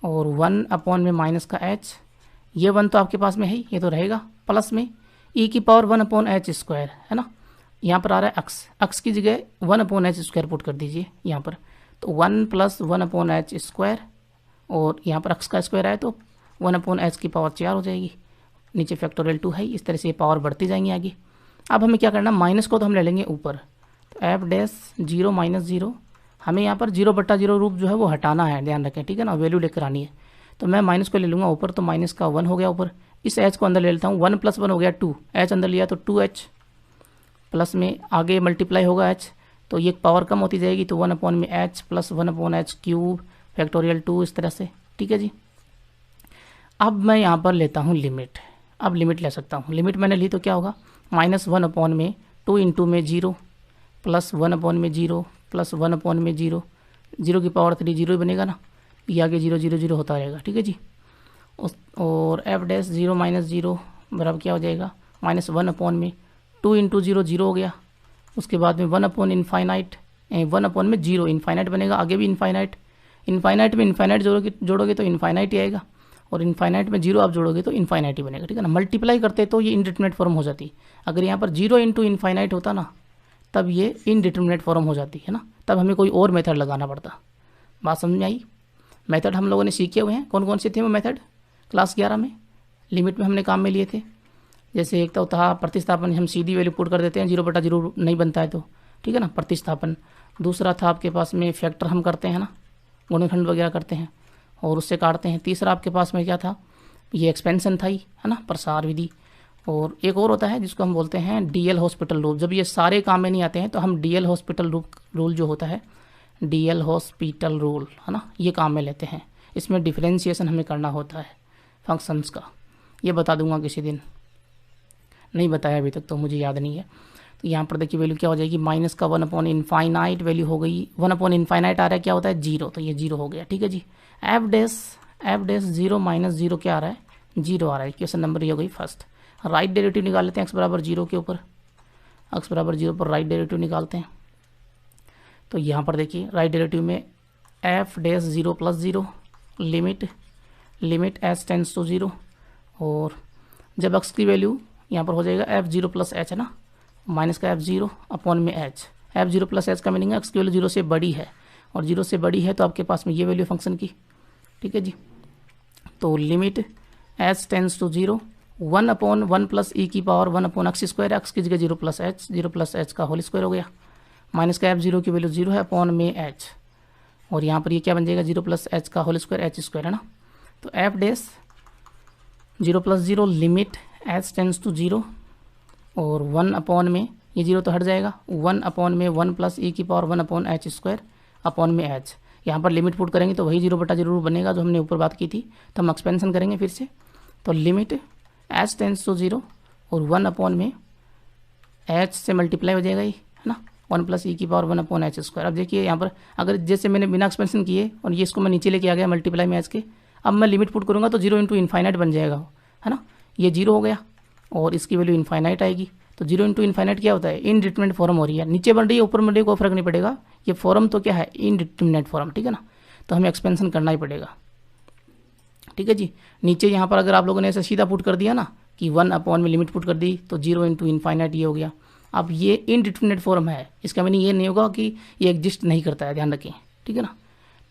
और 1 अपॉन में माइनस का एच, ये 1 तो आपके पास में है, ये तो रहेगा, प्लस में ई की पावर 1 अपॉन एच स्क्वायर, है ना, यहाँ पर आ रहा है अक्स की जगह 1 अपॉन एच स्क्वायर पुट कर दीजिए यहाँ पर, तो 1 प्लस 1 अपॉन एच स्क्वायर, और यहाँ पर अक्स का स्क्वायर आए तो 1 अपॉन एच की पावर 4 हो जाएगी, नीचे फैक्टोरियल 2 है, इस तरह से ये पावर बढ़ती जाएंगी आगे। अब हमें क्या करना, माइनस को तो हम ले लेंगे ऊपर, तो एफ डैश 0 माइनस 0, हमें यहाँ पर 0/0 रूप जो है वो हटाना है, ध्यान रखें, ठीक है ना, वैल्यू लेकर आनी है, तो मैं माइनस को ले लूँगा ऊपर, तो माइनस का 1 हो गया ऊपर, इस एच को अंदर ले लेता हूँ, 1 प्लस 1 हो गया 2, एच अंदर लिया तो 2h, प्लस में आगे मल्टीप्लाई होगा h, तो ये पावर कम होती जाएगी, तो 1 अपॉन में h plus 1 upon H cube factorial 2, इस तरह से, ठीक है जी। अब मैं यहाँ पर लेता हूँ लिमिट, अब लिमिट ले सकता हूँ, लिमिट मैंने ली तो क्या होगा, -1 अपॉन में 2 इंटू में 0 प्लस 1 अपॉन में 0 प्लस 1 अपॉन में 0, 0 की पावर 3 0 ही बनेगा ना, ये आगे 0 0 0 होता रहेगा, ठीक है जी। और एफ डैश 0 माइनस 0 बराबर क्या हो जाएगा, -1 अपॉन में 2 इंटू 0 0 हो गया, उसके बाद में 1 अपॉन इन्फाइनाइट, 1 अपॉन में 0 इन्फाइनाइट बनेगा, आगे भी इन्फाइनाइट, इन्फाइनाइट में इन्फाइनाइट जोड़ोगे तो इन्फाइनाइट ही आएगा, और इन्फाइनाइट में 0 आप जोड़ोगे तो इन्फाइनाइट ही बनेगा, ठीक है ना। मल्टीप्लाई करते तो ये इनडिटरमिनेट फॉर्म हो जाती, अगर यहाँ पर 0 इंटू इन्फाइनाइट होता ना तब ये इनडिटरमिनेट फॉर्म हो जाती है ना, तब हमें कोई और मेथड लगाना पड़ता। बात समझ में आई, मेथड हम लोगों ने सीखे हुए हैं, कौन कौन से थे वो मेथड, क्लास 11 में लिमिट में हमने काम में लिए थे। जैसे एक तो था प्रतिस्थापन, हम सीधी वैल्यू पुट कर देते हैं, 0/0 नहीं बनता है तो, ठीक है ना, प्रतिस्थापन। दूसरा था आपके पास में फैक्टर हम करते हैं ना, गुणनखंड वगैरह करते हैं और उससे काटते हैं। तीसरा आपके पास में क्या था, ये एक्सपेंशन था ही, है ना, प्रसार विधि। और एक और होता है जिसको हम बोलते हैं DL हॉस्पिटल रूल। जब ये सारे काम में नहीं आते हैं तो हम DL हॉस्पिटल रूल जो होता है, DL हॉस्पिटल रूल, है ना, ये काम में लेते हैं। इसमें डिफरेंशिएशन हमें करना होता है फंक्शंस का, ये बता दूंगा किसी दिन, नहीं बताया अभी तक तो मुझे याद नहीं है। तो यहाँ पर देखिए वैल्यू क्या हो जाएगी, माइनस का 1/इनफाइनाइट वैल्यू हो गई, 1/इनफाइनाइट आ रहा है क्या होता है 0, तो ये 0 हो गया। ठीक है जी। एफ डैश 0 माइनस 0 क्या आ रहा है, 0 आ रहा है। क्वेश्चन नंबर ये हो गई फर्स्ट। राइट डेरिवेटिव निकाल लेते हैं एक्स बराबर 0 के ऊपर, एक्स बराबर 0 पर राइट डेरिवेटिव निकालते हैं। तो यहाँ पर देखिए राइट डेरिवेटिव में f dash 0 plus 0 limit h tends to 0, और जब एक्स की वैल्यू यहाँ पर हो जाएगा f0 प्लस एच है ना, माइनस का f0 अपॉन में h, f0 प्लस एच का मीनिंग है एक्स की वैल्यू 0 से बड़ी है, और 0 से बड़ी है तो आपके पास में ये वैल्यू फंक्शन की। ठीक है जी। तो limit h tends to 0 1/1 plus e की पावर 1/x², एक्स की जगह 0 प्लस h का होल स्क्वायर हो गया, माइनस का f0 की वैल्यू 0 है अपॉन में h, और यहाँ पर ये क्या बन जाएगा 0 प्लस h का होल स्क्वायर h² है ना। तो f dash 0 plus 0 limit h tends to 0, और 1 अपॉन में ये 0 तो हट जाएगा, 1 अपॉन में 1 प्लस e की पावर 1/h² अपॉन में h। यहाँ पर लिमिट पुट करेंगे तो वही 0/0 बनेगा जो हमने ऊपर बात की थी। तो हम एक्सपेंशन करेंगे फिर से, तो लिमिट h टेंस टू 0 और 1 अपॉन में h से मल्टीप्लाई हो जाएगा ये है ना, 1 प्लस e की पावर 1/h²। अब देखिए यहाँ पर अगर जैसे मैंने बिना एक्सपेंशन किए और ये इसको मैं नीचे लेके आ गया मल्टीप्लाई में h के, अब मैं लिमिट पुट करूँगा तो 0 × इनफाइनाइट बन जाएगा है ना, ये 0 हो गया और इसकी वैल्यू इनफाइनाइट आएगी। तो 0 × इनफाइनाइट क्या होता है, इनडिटरमिनेट फॉर्म हो रही है, नीचे बन रही है ऊपर बन रही है कोई फर्क नहीं पड़ेगा, ये फॉर्म तो क्या है इनडिटरमिनेट फॉर्म। ठीक है ना, तो हमें एक्सपेंशन करना ही पड़ेगा। ठीक है जी। नीचे यहाँ पर अगर आप लोगों ने ऐसा सीधा पुट कर दिया ना कि 1 अपॉन में लिमिट पुट कर दी तो 0 × इनफाइनाइट ये हो गया। अब ये इनडिटरमिनेट फॉर्म है, इसका मीनिंग ये नहीं होगा कि ये एग्जिस्ट नहीं करता है, ध्यान रखें। ठीक है ना,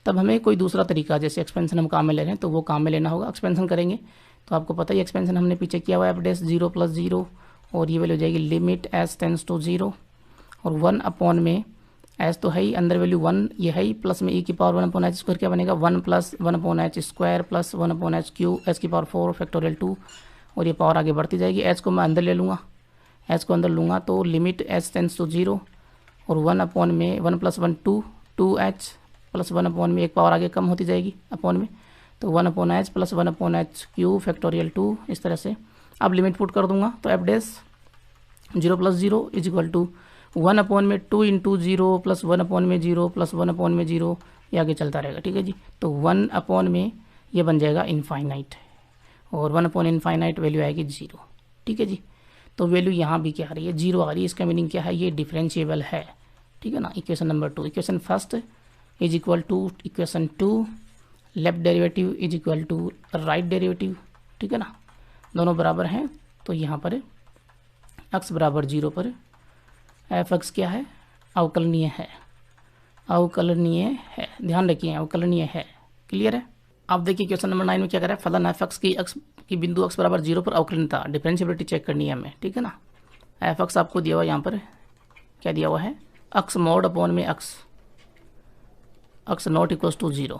तब हमें कोई दूसरा तरीका, जैसे एक्सपेंशन हम काम में ले रहे हैं तो वो काम में लेना होगा। एक्सपेंशन करेंगे तो आपको पता ही एक्सपेंशन हमने पीछे किया हुआ है, f डैश 0 प्लस 0 और ये वैल्यू हो जाएगी लिमिट h टेंस टू 0 और 1 अपॉन में h तो है ही, अंदर वैल्यू 1 ये है ही, प्लस में e की पावर 1/h² क्या बनेगा 1 plus 1/h² plus 1/h³ h की पावर 4 फैक्टोरियल 2, और ये पावर आगे बढ़ती जाएगी। h को मैं अंदर ले लूँगा, h को अंदर लूँगा तो लिमिट h टेंस टू 0 और 1 अपॉन में 1 प्लस 1 2h प्लस 1 अपॉन में एक पावर आगे कम होती जाएगी अपॉन में, तो 1/h प्लस 1/h³ फैक्टोरियल 2 इस तरह से। अब लिमिट पुट कर दूंगा तो f dash 0 plus 0 is equal to 1 upon में 2 × 0 प्लस 1 अपॉन में 0 प्लस 1 अपॉन में 0, ये आगे चलता रहेगा। ठीक है जी। तो 1 अपॉन में ये बन जाएगा इनफाइनाइट और 1/इनफाइनाइट वैल्यू आएगी 0। ठीक है जी। तो वैल्यू यहाँ भी क्या आ रही है 0 आ रही है, इसका मीनिंग क्या है ये डिफरेंशिएबल है। ठीक है ना। Equation number 2, equation first is equal to equation 2, left derivative is equal to right derivative. ठीक है ना, दोनों बराबर हैं। तो यहाँ पर x बराबर 0 पर f(x) क्या है, अवकलनीय है, अवकलनीय है, ध्यान रखिए अवकलनीय है। क्लियर है। अब देखिए क्वेश्चन नंबर 9 में क्या करा है, फलन f(x) की बिंदु x बराबर 0 पर अवकलनीयता, डिफरेंशिएबिलिटी चेक करनी है हमें। ठीक है ना। f(x) आपको दिया हुआ यहाँ पर क्या दिया हुआ है, x mod अपॉन में x नॉट इक्वल्स टू 0।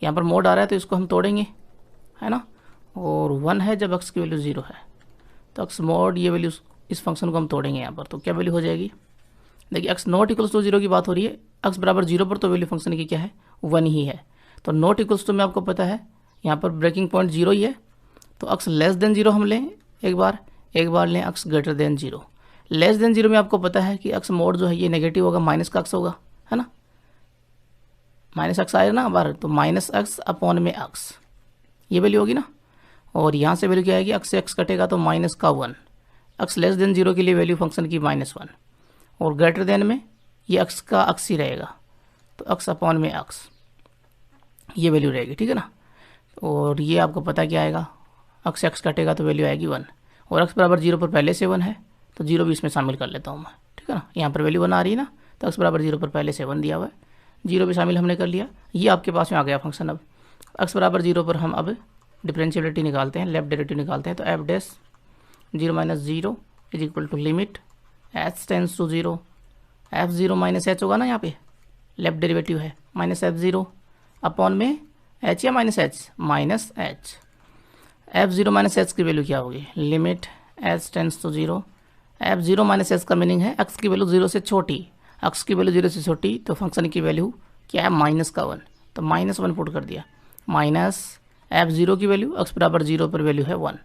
यहाँ पर मोड आ रहा है तो इसको हम तोड़ेंगे है ना, और 1 है जब x की वैल्यू 0 है तो x mod ये वैल्यू इस फंक्शन को हम तोड़ेंगे यहाँ पर, तो क्या वैल्यू हो जाएगी, देखिए x नॉट इक्वल्स टू 0 की बात हो रही है, x बराबर 0 पर तो वैल्यू फंक्शन की क्या है 1 ही है। तो नॉट इक्वल्स टू में आपको पता है यहाँ पर ब्रेकिंग पॉइंट 0 ही है, तो x लेस देन 0 हम लें एक बार लें x greater than 0। Less than 0 में आपको पता है कि x mod जो है ये नेगेटिव होगा, माइनस का x होगा है ना, माइनस x आएगा ना बार, तो माइनस x अपॉन में x ये वैल्यू होगी ना, और यहाँ से वैल्यू क्या आएगी, x से x कटेगा तो माइनस का 1, x लेस देन 0 के लिए वैल्यू फंक्शन की -1, और ग्रेटर देन में ये x का x ही रहेगा तो x अपॉन में x ये वैल्यू रहेगी। ठीक है ना, और ये आपको पता क्या आएगा, x से x कटेगा तो वैल्यू आएगी 1, और x बराबर 0 पर पहले से 1 है तो 0 भी इसमें शामिल कर लेता हूँ मैं। ठीक है ना, यहाँ पर वैल्यू 1 आ रही है ना, तो x बराबर 0 पर पहले से 1 दिया हुआ है, 0 भी शामिल हमने कर लिया, ये आपके पास में आ गया फंक्शन। अब x बराबर 0 पर हम अब डिफरेंशिएबिलिटी निकालते हैं, लेफ्ट डेरिवेटिव निकालते हैं, तो f dash 0 - 0 is equal to limit h tends to 0, f0 minus h होगा ना, यहाँ पे लेफ्ट डेरिवेटिव है माइनस f0 अपॉन में h या minus h, f0 minus h की वैल्यू क्या होगी, limit h tends to 0, f0 minus h का मीनिंग है x की वैल्यू 0 से छोटी, x की वैल्यू 0 से छोटी तो फंक्शन की वैल्यू क्या है -1, तो -1 पुट कर दिया, माइनस f0 की वैल्यू x बराबर 0 पर वैल्यू है 1,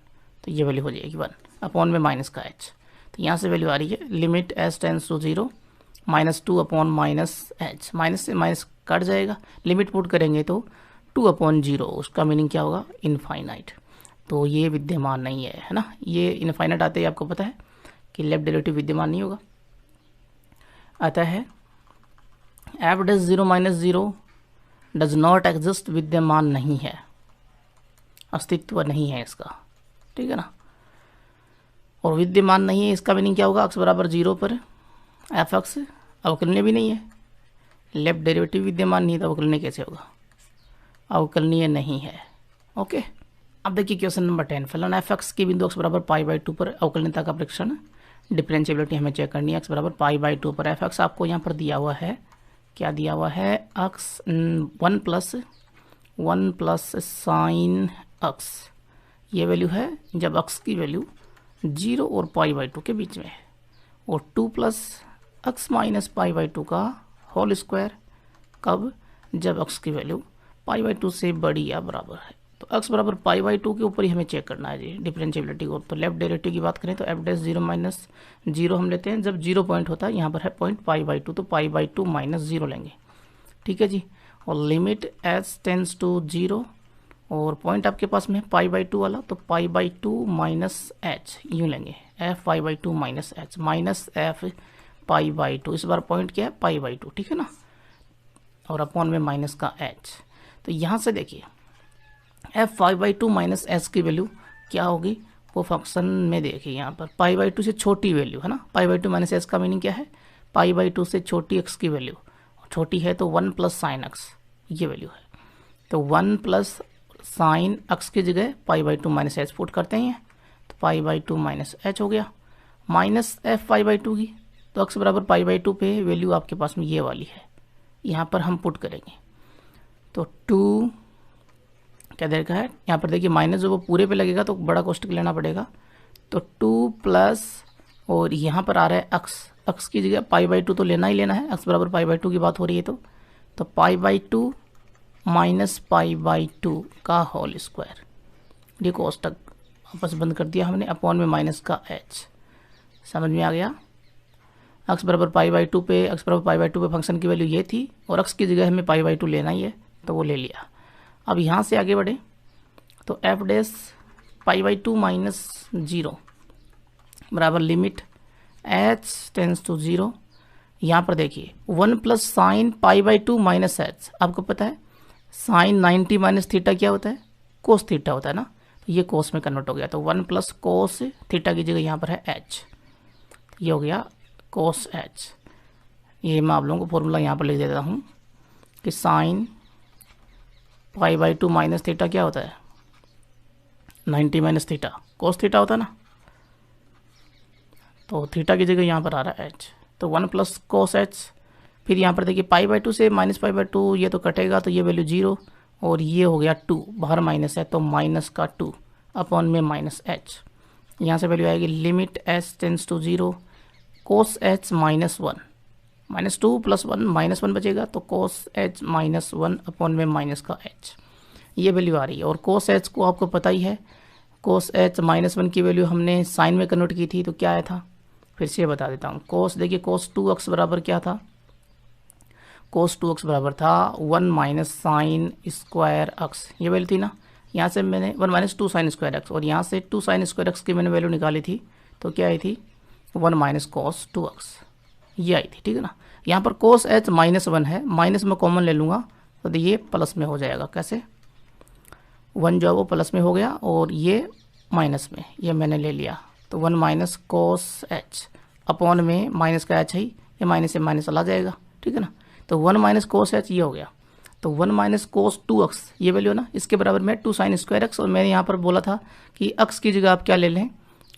तो ये वैल्यू हो जाएगी 1 अपॉन में माइनस का h। तो यहाँ से वैल्यू आ रही है limit h tends to 0 -2 upon minus h, minus से माइनस कट जाएगा, लिमिट पुट करेंगे तो 2 अपॉन 0, उसका मीनिंग क्या होगा, इनफाइनाइट। तो ये विद्यमान नहीं है, है ना। ये इनफाइनाइट आते ही आपको पता है कि लेफ्ट डेरिवेटिव विद्यमान नहीं होगा। आता है F dash 0 - 0 does not exist, विद्यमान नहीं है, अस्तित्व नहीं है इसका, ठीक है ना। और विद्यमान नहीं है इसका मीनिंग क्या होगा, x बराबर 0 पर एफ एक्स अवकलनीय भी नहीं है, लेफ्ट डेरिवेटिव विद्यमान नहीं है तो अवकलनीय कैसे होगा, अवकलनीय नहीं है। ओके, अब देखिए क्वेश्चन नंबर 10, फलन एफ एक्स के बिंदु x बराबर π/2 पर अवकलनीयता का परीक्षण, डिफरेंशिएबिलिटी हमें चेक करनी है। x बराबर π/2 पर एफ एक्स आपको यहाँ पर दिया हुआ है, क्या दिया हुआ है, x 1 प्लस साइन x, ये वैल्यू है जब x की वैल्यू 0 और π/2 के बीच में है, और 2 प्लस x माइनस π/2 का होल स्क्वायर, कब, जब x की वैल्यू π/2 से बड़ी या बराबर है। तो x बराबर π/2 के ऊपर ही हमें चेक करना है जी डिफरेंशिएबिलिटी को। तो लेफ्ट डेरिवेटिव की बात करें तो f डैश 0 - 0 हम लेते हैं, जब 0 पॉइंट होता है, यहाँ पर है पॉइंट π/2, तो π/2 - 0 लेंगे, ठीक है जी। और लिमिट h टेंड्स टू 0, और पॉइंट आपके पास में π/2 वाला, तो π/2 माइनस h यूँ लेंगे, f π/2 minus h minus f π/2, इस बार पॉइंट क्या है π/2, ठीक है ना, और अपॉन में माइनस का h। तो यहाँ से देखिए f π/2 माइनस h की वैल्यू क्या होगी, वो फंक्शन में देखिए यहाँ पर π/2 से छोटी वैल्यू है ना, π/2 माइनस h का मीनिंग क्या है, π/2 से छोटी x की वैल्यू, छोटी है तो 1 प्लस साइन x, ये वैल्यू है। तो 1 प्लस साइन x की जगह π/2 माइनस h पुट करते हैं, तो π/2 माइनस h हो गया, माइनस f π/2 की, तो x बराबर π/2 पे वैल्यू आपके पास में ये वाली है, यहाँ पर हम पुट करेंगे। तो 2 क्या देर का है, यहाँ पर देखिए माइनस जो वो पूरे पे लगेगा तो बड़ा कोष्टक लेना पड़ेगा, तो 2 प्लस, और यहाँ पर आ रहा है x की जगह π/2 तो लेना ही लेना है, x बराबर π/2 की बात हो रही है, तो π/2 माइनस π/2 का होल स्क्वायर, ये कोष्टक वापस बंद कर दिया हमने, अपॉन में माइनस का h, समझ में आ गया। x बराबर π/2 पे, x बराबर π/2 पे फंक्शन की वैल्यू ये थी, और x की जगह हमें π/2 लेना ही है, तो वो ले लिया। अब यहाँ से आगे बढ़े तो f डैश π/2 माइनस 0 बराबर लिमिट h टेंड्स टू 0, यहाँ पर देखिए 1 प्लस साइन π/2 माइनस h, आपको पता है साइन 90 माइनस थीटा क्या होता है, कोस थीटा होता है ना, तो ये कोस में कन्वर्ट हो गया, तो 1 प्लस कोस थीटा की जगह यहाँ पर है h, ये हो गया कोस h। ये मैं आप लोगों को फॉर्मूला यहाँ पर लिख देता हूँ कि साइन π/2 माइनस थीटा क्या होता है, 90 माइनस थीटा, कोस थीटा होता है ना, तो थीटा की जगह यहाँ पर आ रहा है h, तो 1 प्लस कोस h, फिर यहाँ पर देखिए π/2 से माइनस π/2 ये तो कटेगा, तो ये वैल्यू 0, और ये हो गया 2, बाहर माइनस है तो माइनस का 2 अपॉन में माइनस h, यहाँ से वैल्यू आएगी limit h tends to 0 cos h minus 1, -2 + 1 -1 बचेगा, तो कोस h माइनस 1 अपॉन में माइनस का h, ये वैल्यू आ रही है। और कोस h को आपको पता ही है, कोस h -1 की वैल्यू हमने साइन में कन्वर्ट की थी, तो क्या आया था, फिर से बता देता हूँ। कोस देखिए कोस 2x बराबर क्या था, कोस 2x बराबर था 1 माइनस साइन स्क्वायर x, ये वैल्यू थी ना, यहाँ से मैंने 1 माइनस 2 साइन स्क्वायर x, और यहाँ से 2 साइन स्क्वायर x की मैंने वैल्यू निकाली थी, तो क्या आई थी 1 माइनस कोस 2x, ये आई थी, ठीक है ना। यहाँ पर कोस h -1 है, माइनस में कॉमन ले लूँगा तो ये प्लस में हो जाएगा, कैसे 1 जो है वो प्लस में हो गया, और ये माइनस में, ये मैंने ले लिया, तो 1 माइनस कोस h अपॉन में माइनस का h है, ये माइनस से माइनस चला जाएगा, ठीक है ना। तो 1 माइनस कोस h ये हो गया, तो 1 माइनस कोस 2x ये वैल्यू ना, इसके बराबर में 2 साइन स्क्वायर x, और मैंने यहाँ पर बोला था कि x की जगह आप क्या ले लें,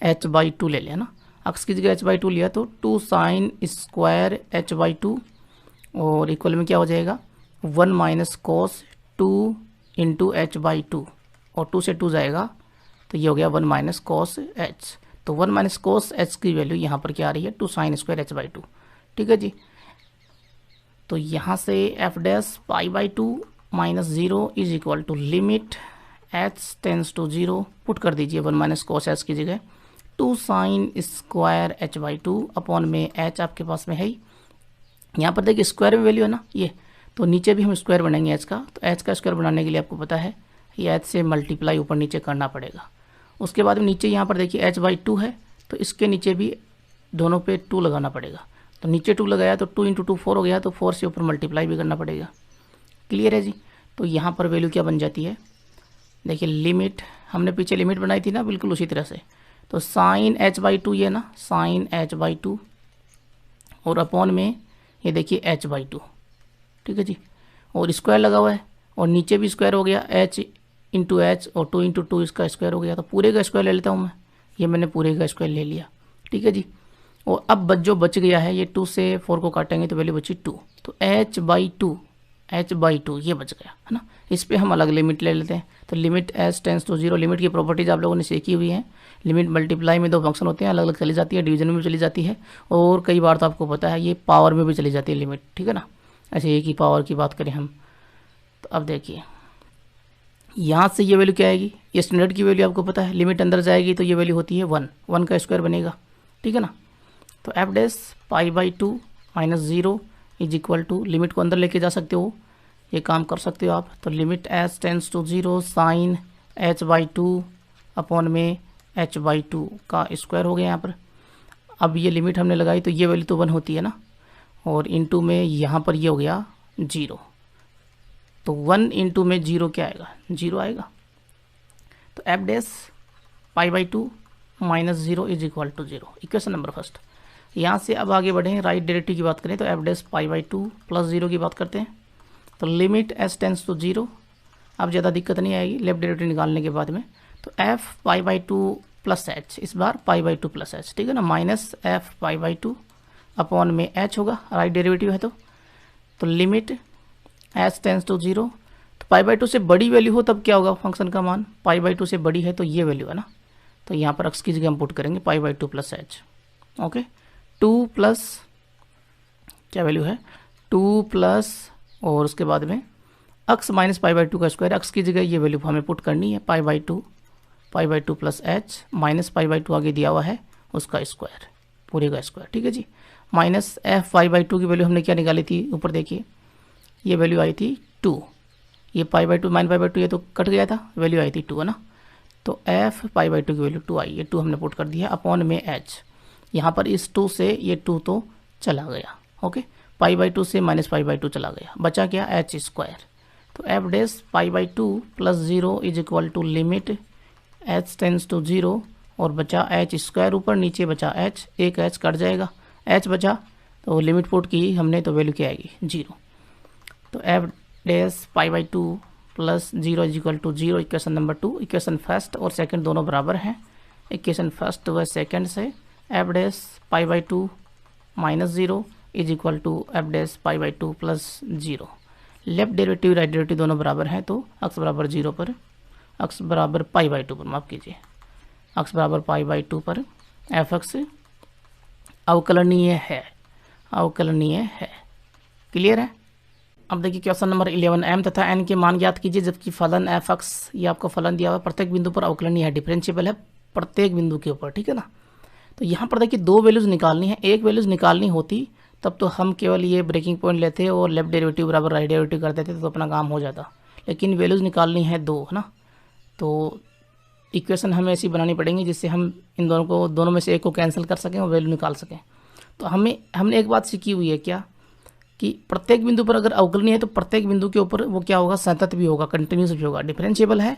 h/2 ले लें ना, x की जगह h/2 लिया तो 2 साइन स्क्वायर h/2, और इक्वल में क्या हो जाएगा 1 माइनस कोस 2 इंटू h/2, और 2 से 2 जाएगा, तो ये हो गया 1 माइनस कोस h, तो 1 माइनस कोस h की वैल्यू यहाँ पर क्या आ रही है 2 साइन स्क्वायर h/2, ठीक है जी। तो यहाँ से f dash π/2 minus 0 is equal to limit h tends to 0 put कर दीजिए 1 माइनस कोस एच की जगह 2 sine square h by 2 upon में h आपके पास में है ही। यहाँ पर देखिए स्क्वायर में वैल्यू है ना ये, तो नीचे भी हम स्क्वायर बनाएंगे h का, तो h का स्क्वायर बनाने के लिए आपको पता है ये h से मल्टीप्लाई ऊपर नीचे करना पड़ेगा। उसके बाद में नीचे यहाँ पर देखिए h बाई 2 है, तो इसके नीचे भी दोनों पे 2 लगाना पड़ेगा, तो नीचे 2 लगाया तो 2 इंटू 2 4 हो गया, तो 4 से ऊपर मल्टीप्लाई भी करना पड़ेगा। क्लियर है जी। तो यहाँ पर वैल्यू क्या बन जाती है, देखिए लिमिट हमने पीछे लिमिट बनाई थी ना बिल्कुल उसी तरह से, तो साइन h बाई 2 ये ना साइन h बाई 2 और अपॉन में ये देखिए h बाई 2, ठीक है जी, और स्क्वायर लगा हुआ है और नीचे भी स्क्वायर हो गया h इंटू एच और 2 इंटू 2 इसका स्क्वायर हो गया, तो पूरे का स्क्वायर ले लेता हूँ मैं, ये मैंने पूरे का स्क्वायर ले लिया, ठीक है जी। और अब जो बच गया है ये 2 से 4 को काटेंगे तो वैल्यू बची 2, तो h बाई 2 ये बच गया है ना। इस पे हम अलग लिमिट ले लेते हैं, तो limit h tends to 0, limit की प्रॉपर्टीज आप लोगों ने सीखी हुई है। लिमिट मल्टीप्लाई में 2 फंक्शन होते हैं, अलग अलग चली जाती है, डिवीजन में भी चली जाती है और कई बार तो आपको पता है ये पावर में भी चली जाती है लिमिट, ठीक है ना। ऐसे एक ही पावर की बात करें हम, तो अब देखिए यहाँ से ये वैल्यू क्या आएगी, ये स्टैंडर्ड की वैल्यू आपको पता है, लिमिट अंदर जाएगी तो ये वैल्यू होती है 1 का स्क्वायर बनेगा, ठीक है ना। तो f dash pi by 2 minus 0 is equal to, limit को अंदर लेके जा सकते हो, ये काम कर सकते हो आप, तो limit h tends to 0 sine h by 2 upon में h बाई 2 का स्क्वायर हो गया यहाँ पर। अब ये लिमिट हमने लगाई तो ये वैल्यू तो 1 होती है ना, और इंटू में यहाँ पर ये हो गया 0, तो 1 इंटू में 0 क्या आएगा, 0 आएगा। तो f dash pi by 2 minus 0 is equal to 0, equation number first. यहाँ से अब आगे बढ़ें, राइट डेरिवेटिव की बात करें तो f dash pi by 2 plus 0 की बात करते हैं, तो लिमिट एस टेंस टू 0, अब ज़्यादा दिक्कत नहीं आएगी लेफ्ट डेरिवेटिव निकालने के बाद में, तो F pi by 2 plus H, इस बार पाई बाई 2 प्लस एच, ठीक है ना, minus F pi by 2 upon में एच होगा, राइट डेरिवेटिव है तो लिमिट एच टेंस टू 0, तो पाई बाई 2 से बड़ी वैल्यू हो तब क्या होगा फंक्शन का मान, पाई बाई 2 से बड़ी है तो ये वैल्यू है ना, तो यहाँ पर एक्स की जगह हम पुट करेंगे पाई by 2 plus H, okay. 2 plus क्या वैल्यू है 2 प्लस और उसके बाद में एक्स माइनस पाई बाई 2 का स्क्वायर, एक्स की जगह ये वैल्यू हमें पुट करनी है पाई by 2 plus h minus pi by 2 आगे दिया हुआ है उसका स्क्वायर, पूरे का स्क्वायर, ठीक है जी। माइनस एफ पाई बाई 2 की वैल्यू हमने क्या निकाली थी, ऊपर देखिए ये वैल्यू आई थी 2, ये पाई बाई 2 माइनस पाई बाई 2 ये तो कट गया था, वैल्यू आई थी 2 है ना, तो एफ पाई बाई 2 की वैल्यू 2 आई, ये 2 हमने पुट कर दिया अपॉन में एच, यहाँ पर इस 2 से ये 2 तो चला गया, ओके, पाई बाई 2 से माइनस पाई बाई 2 चला गया, बचा क्या एच स्क्वायर, तो f dash pi by 2 plus 0 is equal to limit h tends to 0 और बचा एच स्क्वायर, ऊपर नीचे बचा एच, एक एच कट जाएगा, एच बचा तो लिमिट पुट की हमने तो वैल्यू क्या आएगी 0, तो f dash pi by 2 plus 0 is equal to 0, equation number 2, equation first और सेकंड दोनों बराबर हैं, इक्वेशन फर्स्ट व सेकंड से f dash pi by 2 minus 0 is equal to f dash pi by 2 plus 0, left derivative right derivative दोनों बराबर हैं, तो एक्स बराबर 0 पर, एक्स बराबर पाई बाई 2 पर, माफ कीजिए एक्स बराबर पाई बाई 2 पर एफ एक्स अवकलनीय है, अवकलनीय है, क्लियर है। अब देखिए क्वेश्चन नंबर 11, एम तथा एन के मान ज्ञात कीजिए जबकि फलन एफ एक्स, ये आपको फलन दिया हुआ है, प्रत्येक बिंदु पर अवकलनीय है, डिफरेंशिएबल है प्रत्येक बिंदु के ऊपर, ठीक है ना। तो यहाँ पर देखिए 2 वैल्यूज निकालनी है, एक वैल्यूज निकालनी होती तब तो हम केवल ये ब्रेकिंग पॉइंट लेते और लेफ्ट डेरिवेटिव बराबर राइट डेरिवेटिव कर देते तो अपना काम हो जाता, लेकिन वैल्यूज निकालनी है 2 है ना, तो इक्वेशन हमें ऐसी बनानी पड़ेंगी जिससे हम इन दोनों में से एक को कैंसिल कर सकें और वैल्यू निकाल सकें। तो हमने एक बात सीखी हुई है क्या कि प्रत्येक बिंदु पर अगर अवकलनीय है तो प्रत्येक बिंदु के ऊपर वो क्या होगा, सतत भी होगा, कंटिन्यूस भी होगा, डिफरेंशिएबल है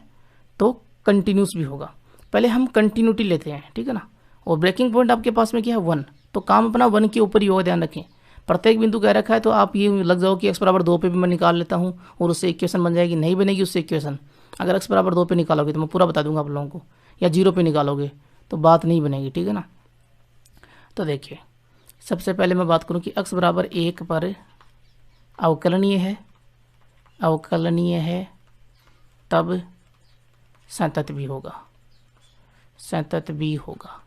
तो कंटिन्यूस भी होगा। पहले हम कंटिन्यूटी लेते हैं, ठीक है ना, और ब्रेकिंग पॉइंट आपके पास में क्या है 1, तो काम अपना 1 के ऊपर ही होगा, ध्यान रखें। प्रत्येक बिंदु कह रखा है तो आप ये लग जाओ कि x बराबर 2 पे भी मैं निकाल लेता हूँ और उससे इक्वेशन बन जाएगी, नहीं बनेगी उससे इक्वेशन। अगर x बराबर 2 पे निकालोगे तो मैं पूरा बता दूंगा आप लोगों को, या 0 पे निकालोगे तो बात नहीं बनेगी, ठीक है ना। तो देखिए सबसे पहले मैं बात करूँ कि x बराबर 1 पर अवकलनीय है, अवकलनीय है तब सतत भी होगा, सतत भी होगा,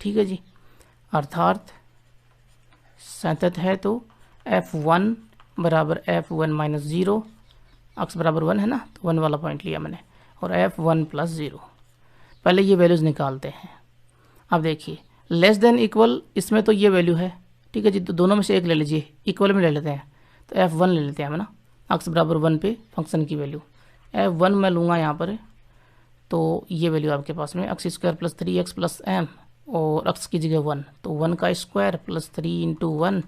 ठीक है जी। अर्थात सतत है तो f1 बराबर f1 माइनस 0, x बराबर 1 है ना, तो 1 वाला पॉइंट लिया मैंने, और F1 प्लस 0। पहले ये वैल्यूज़ निकालते हैं। अब देखिए लेस देन इक्वल, इसमें तो ये वैल्यू है, ठीक है जी, तो दोनों में से एक ले लीजिए, इक्वल में ले लेते हैं, तो F1 ले लेते हैं हम ना, x बराबर 1 पे फंक्शन की वैल्यू F1 मैं लूँगा यहाँ पर, तो ये वैल्यू आपके पास में x square plus 3x plus m और x की जगह 1, तो 1 का स्क्वायर प्लस 3 इंटू 1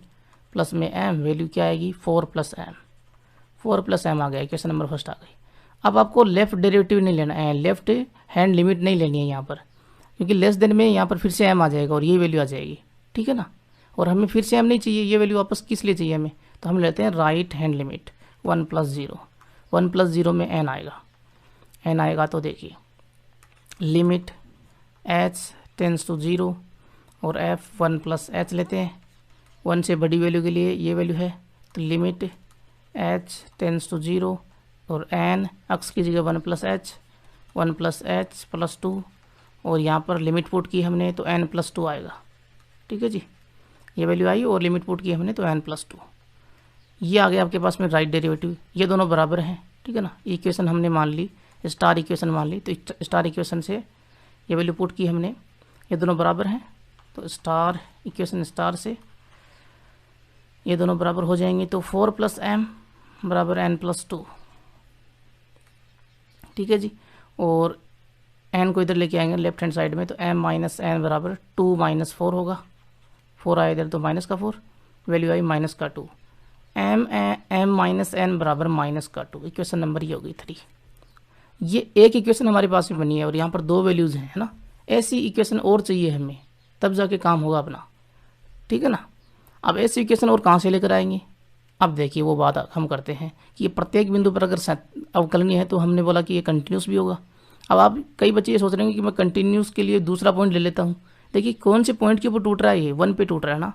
प्लस में m, वैल्यू क्या आएगी 4 प्लस m, 4 प्लस m आ गया, क्वेश्चन नंबर फर्स्ट आ गई। अब आपको लेफ्ट डेरिवेटिव नहीं लेना है, लेफ्ट हैंड लिमिट नहीं लेनी है यहाँ पर, क्योंकि लेस देन में यहाँ पर फिर से m आ जाएगा और ये वैल्यू आ जाएगी, ठीक है ना, और हमें फिर से m नहीं चाहिए, ये वैल्यू वापस किस लिए चाहिए हमें, तो हम लेते हैं right hand limit 1 plus 0, 1 plus 0 में n आएगा, n आएगा तो देखिए लिमिट h टेंस टू 0 और F1 प्लस h लेते हैं, 1 से बड़ी वैल्यू के लिए ये वैल्यू है, तो लिमिट h टेंस टू 0 और n x की जगह 1 प्लस h प्लस 2, और यहाँ पर लिमिट पुट की हमने तो n प्लस 2 आएगा, ठीक है जी, ये वैल्यू आई और लिमिट पुट की हमने तो n प्लस 2, ये आ गया आपके पास में राइट डेरिवेटिव, ये दोनों बराबर हैं, ठीक है ना, इक्वेशन हमने मान ली, स्टार इक्वेशन मान ली, तो स्टार इक्वेशन से ये वैल्यू पुट की हमने, ये दोनों बराबर हैं, तो स्टार इक्वेशन स्टार से ये दोनों बराबर हो जाएंगे, तो 4 प्लस m बराबर n प्लस 2, ठीक है जी, और n को इधर लेके आएंगे लेफ्ट हैंड साइड में, तो m माइनस n बराबर 2 माइनस 4 होगा, 4 आया इधर तो माइनस का 4, वैल्यू आई माइनस का 2, m माइनस n बराबर माइनस का 2, इक्वेशन नंबर ये होगी 3। ये एक इक्वेशन हमारे पास में बनी है और यहाँ पर 2 वैल्यूज़ हैं, है ना, ऐसी इक्वेशन और चाहिए हमें, तब जाके काम होगा अपना, ठीक है ना। अब ऐसी इक्वेशन और कहाँ से लेकर आएंगे, अब देखिए वो बात हम करते हैं कि ये प्रत्येक बिंदु पर अगर अवकलनीय है तो हमने बोला कि ये कंटिन्यूस भी होगा। अब आप कई बच्चे ये सोच रहे हैं कि मैं कंटिन्यूस के लिए दूसरा पॉइंट ले लेता हूँ, देखिए कौन से पॉइंट के ऊपर टूट रहा है, ये 1 पे टूट रहा है ना,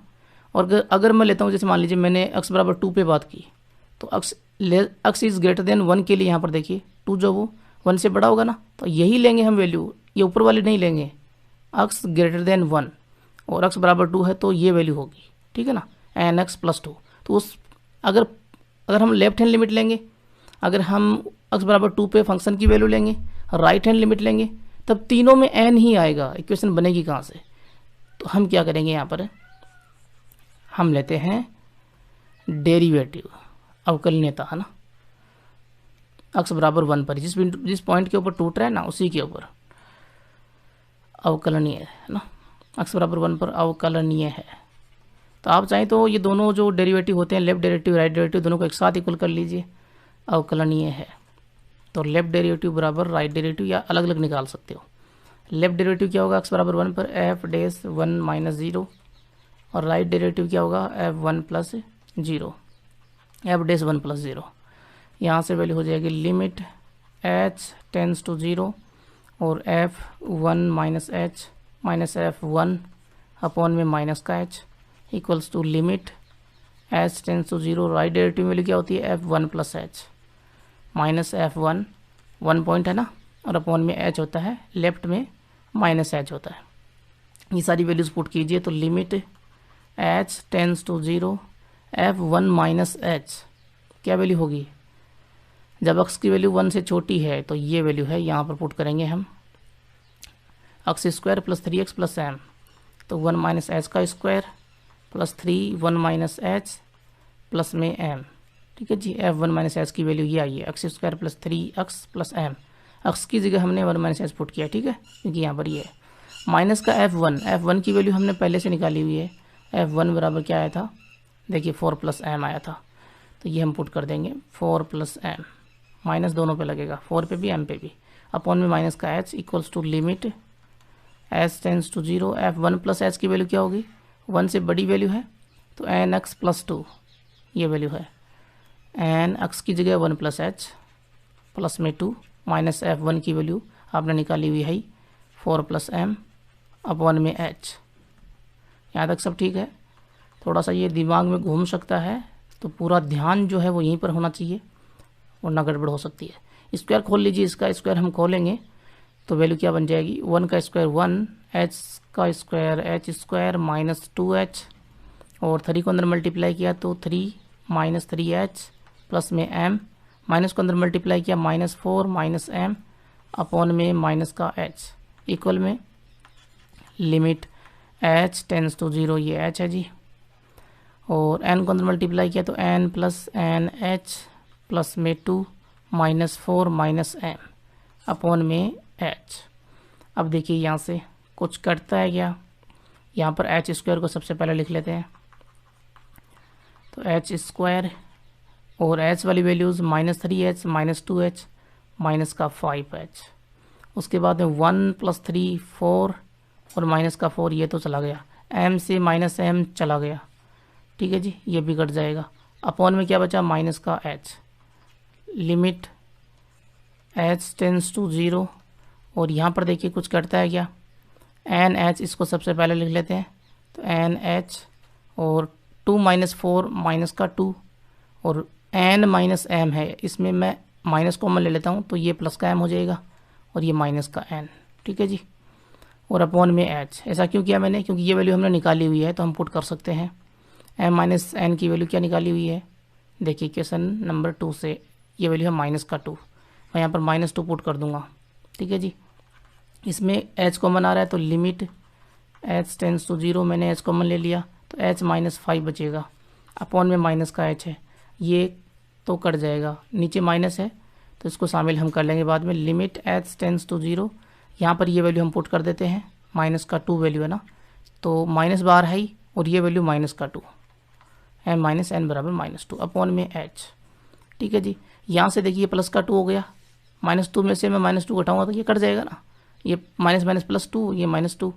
और अगर मैं लेता हूँ जैसे मान लीजिए मैंने x बराबर 2 पे बात की, तो x इज़ ग्रेटर देन 1 के लिए यहाँ पर देखिए 2 जो वो 1 से बड़ा होगा ना, तो यही लेंगे हम वैल्यू, ये ऊपर वाली नहीं लेंगे, x ग्रेटर देन 1 और x बराबर 2 है तो ये वैल्यू होगी, ठीक है ना, एन एक्स प्लस 2, तो उस अगर हम लेफ्ट हैंड लिमिट लेंगे, अगर हम x बराबर 2 पे फंक्शन की वैल्यू लेंगे, राइट हैंड लिमिट लेंगे, तब तीनों में n ही आएगा, इक्वेशन बनेगी कहाँ से, तो हम क्या करेंगे यहाँ पर, हम लेते हैं डेरिवेटिव अवकलनीयता, है ना, x बराबर 1 पर जिस पॉइंट के ऊपर टूट रहा है ना उसी के ऊपर अवकलनीय है ना, x बराबर 1 पर अवकलनीय है, तो आप चाहें तो ये दोनों जो डेरिवेटिव होते हैं, लेफ्ट डेरिवेटिव राइट डेरिवेटिव, दोनों को एक साथ इक्वल कर लीजिए, अवकलनीय है, तो लेफ्ट डेरिवेटिव बराबर राइट डेरिवेटिव, या अलग अलग निकाल सकते हो। लेफ्ट डेरिवेटिव क्या होगा, x बराबर 1 पर f डैश 1 माइनस 0, और राइट डेरिवेटिव क्या होगा f1 plus 0, f dash 1 plus 0, यहाँ से वैल्यू हो जाएगी लिमिट h टेंस टू 0 और f1 minus h minus f1 upon में माइनस का h equals to limit h tends to 0, right derivative में वैल्यू क्या होती है f1 plus h minus f1, 1 point है ना, और अपॉन में h होता है, लेफ्ट में माइनस h होता है, ये सारी वैल्यूज पुट कीजिए, तो limit h tends to 0 f1 minus h क्या वैल्यू होगी, जब x की वैल्यू 1 से छोटी है तो ये वैल्यू है, यहाँ पर पुट करेंगे हम x square plus 3x plus m, तो 1 माइनस h का square plus 3 1 minus h plus में m, ठीक है जी, f1 माइनस h की वैल्यू ये आई है, x square plus 3x plus m, x की जगह हमने 1 माइनस h पुट किया, ठीक है, क्योंकि यहाँ पर ये है, माइनस का f1 की वैल्यू हमने पहले से निकाली हुई है, f1 बराबर क्या आया था, देखिए 4 प्लस m आया था, तो ये हम पुट कर देंगे 4 प्लस m, माइनस दोनों पे लगेगा, 4 पे भी m पे भी, अपॉन में माइनस का h equals to limit h tends to 0, f1 plus h की वैल्यू क्या होगी, 1 से बड़ी वैल्यू है तो एन एक्स प्लस 2 ये वैल्यू है, एन एक्स की जगह 1 प्लस h प्लस में 2 माइनस f1 की वैल्यू आपने निकाली हुई है 4 प्लस m अपॉन में h, यहाँ तक सब ठीक है। थोड़ा सा ये दिमाग में घूम सकता है, तो पूरा ध्यान जो है वो यहीं पर होना चाहिए, वरना गड़बड़ हो सकती है। स्क्वायर खोल लीजिए, इसका स्क्वायर हम खोलेंगे तो वैल्यू क्या बन जाएगी, 1 का स्क्वायर 1, h का square h square minus 2h, और 3 को अंदर मल्टीप्लाई किया तो 3 माइनस 3h प्लस में m, माइनस को अंदर मल्टीप्लाई किया माइनस 4 माइनस m अपॉन में माइनस का h इक्वल में लिमिट h टेंस टू 0, ये h है जी, और n को अंदर मल्टीप्लाई किया तो n plus n h plus में 2 माइनस 4 माइनस m अपॉन में h। अब देखिए यहाँ से कुछ कटता है क्या, यहाँ पर h स्क्वायर को सबसे पहले लिख लेते हैं, तो h स्क्वायर और h वाली values minus 3h minus 2h minus का 5h, उसके बाद में 1 प्लस 3 4 और माइनस का 4, ये तो चला गया, m से माइनस m चला गया, ठीक है जी, ये भी कट जाएगा। अपॉन में क्या बचा, माइनस का h, limit h tends to 0, और यहाँ पर देखिए कुछ कटता है क्या, एन एच, इसको सबसे पहले लिख लेते हैं, तो एन एच और 2 माइनस 4 माइनस का 2 और एन माइनस एम है, इसमें मैं माइनस कॉमन ले लेता हूँ तो ये प्लस का एम हो जाएगा और ये माइनस का एन, ठीक है जी, और अपॉन में एच। ऐसा क्यों किया मैंने, क्योंकि ये वैल्यू हमने निकाली हुई है तो हम पुट कर सकते हैं। एम माइनस एन की वैल्यू क्या निकाली हुई है, देखिए क्वेश्चन नंबर 2 से ये वैल्यू है माइनस का 2, मैं यहाँ पर माइनस 2 पुट कर दूंगा, ठीक है जी। इसमें h कॉमन आ रहा है तो लिमिट h टेंस टू 0, मैंने h कॉमन ले लिया तो h माइनस 5 बचेगा, अपॉन में माइनस का h है, ये तो कट जाएगा, नीचे माइनस है तो इसको शामिल हम कर लेंगे बाद में, लिमिट h टेंस टू 0, यहाँ पर ये वैल्यू हम पुट कर देते हैं, माइनस का 2 वैल्यू है ना, तो माइनस बार है ही और ये वैल्यू माइनस का 2, एम माइनस एन बराबर माइनस 2 अपॉन में h, ठीक है जी। यहाँ से देखिए प्लस का 2 हो गया, माइनस 2 में से मैं माइनस 2 घटाऊंगा तो ये कट जाएगा ना, ये माइनस माइनस प्लस 2, ये माइनस 2,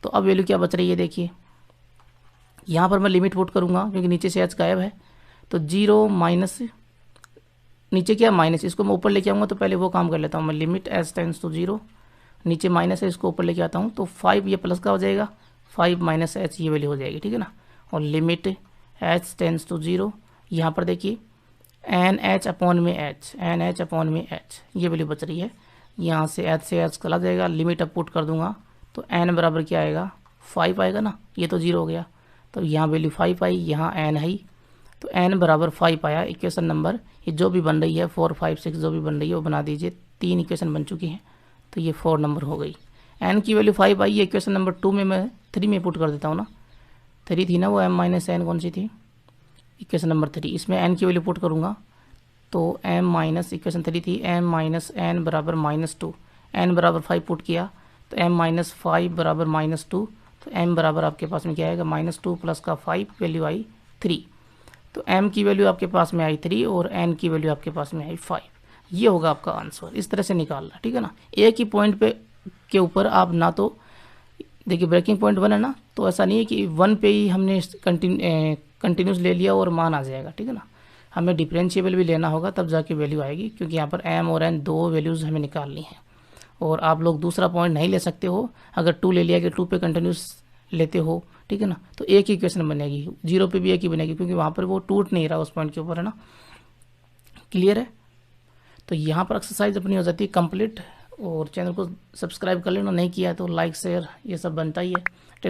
तो अब वैल्यू क्या बच रही है, देखिए यहाँ पर मैं लिमिट पुट करूँगा क्योंकि नीचे से h गायब है, तो 0 माइनस, नीचे क्या माइनस, इसको मैं ऊपर लेके आऊँगा तो पहले वो काम कर लेता हूँ मैं, लिमिट h टेंस टू 0, नीचे माइनस है इसको ऊपर लेके आता हूँ तो 5, ये प्लस का हो जाएगा, 5 माइनस h ये वैल्यू हो जाएगी, ठीक है ना, और लिमिट h टेंस टू 0, यहाँ पर देखिए एन एच अपॉन में h, एन एच अपॉन में h ये वैल्यू बच रही है, यहाँ से h चला जाएगा, लिमिट अब पुट कर दूंगा तो n बराबर क्या आएगा, 5 आएगा ना, ये तो 0 हो गया, तो यहाँ वैल्यू 5 आई, यहाँ n है, तो n बराबर 5 आया। इक्वेशन नंबर ये जो भी बन रही है 4 5 6 जो भी बन रही है वो बना दीजिए, 3 इक्वेशन बन चुकी हैं, तो ये 4 नंबर हो गई, n की वैल्यू 5 आई है। इक्वेशन नंबर 2 में मैं 3 में पुट कर देता हूँ ना, 3 थी ना वो, m माइनस एन कौन सी थी, इक्वेशन नंबर 3, इसमें n की वैल्यू पुट करूँगा तो m माइनस, इक्वेशन 3 थी m माइनस एन बराबर माइनस 2, n बराबर 5 पुट किया तो m माइनस 5 बराबर माइनस 2, तो m बराबर आपके पास में क्या आएगा, माइनस 2 प्लस का 5, वैल्यू आई 3, तो m की वैल्यू आपके पास में आई 3 और n की वैल्यू आपके पास में आई 5, ये होगा आपका आंसर। इस तरह से निकालना, ठीक है ना, एक ही पॉइंट पे के ऊपर आप ना, तो देखिए ब्रेकिंग पॉइंट 1 है ना, तो ऐसा नहीं है कि 1 पे ही हमने कंटिन्यूस ले लिया और मान आ जाएगा, ठीक है ना, हमें डिफरेंशिएबल भी लेना होगा तब जाके वैल्यू आएगी, क्योंकि यहाँ पर m और n दो वैल्यूज़ हमें निकालनी है, और आप लोग दूसरा पॉइंट नहीं ले सकते हो, अगर 2 ले लिया कि 2 पे कंटिन्यूस लेते हो, ठीक है ना, तो एक ही इक्वेशन बनेगी, 0 पे भी एक ही बनेगी, क्योंकि वहाँ पर वो टूट नहीं रहा उस पॉइंट के ऊपर, है ना, क्लियर है। तो यहाँ पर एक्सरसाइज अपनी हो जाती है कंप्लीट, और चैनल को सब्सक्राइब कर लेना, नहीं किया तो लाइक शेयर ये सब बनता ही है।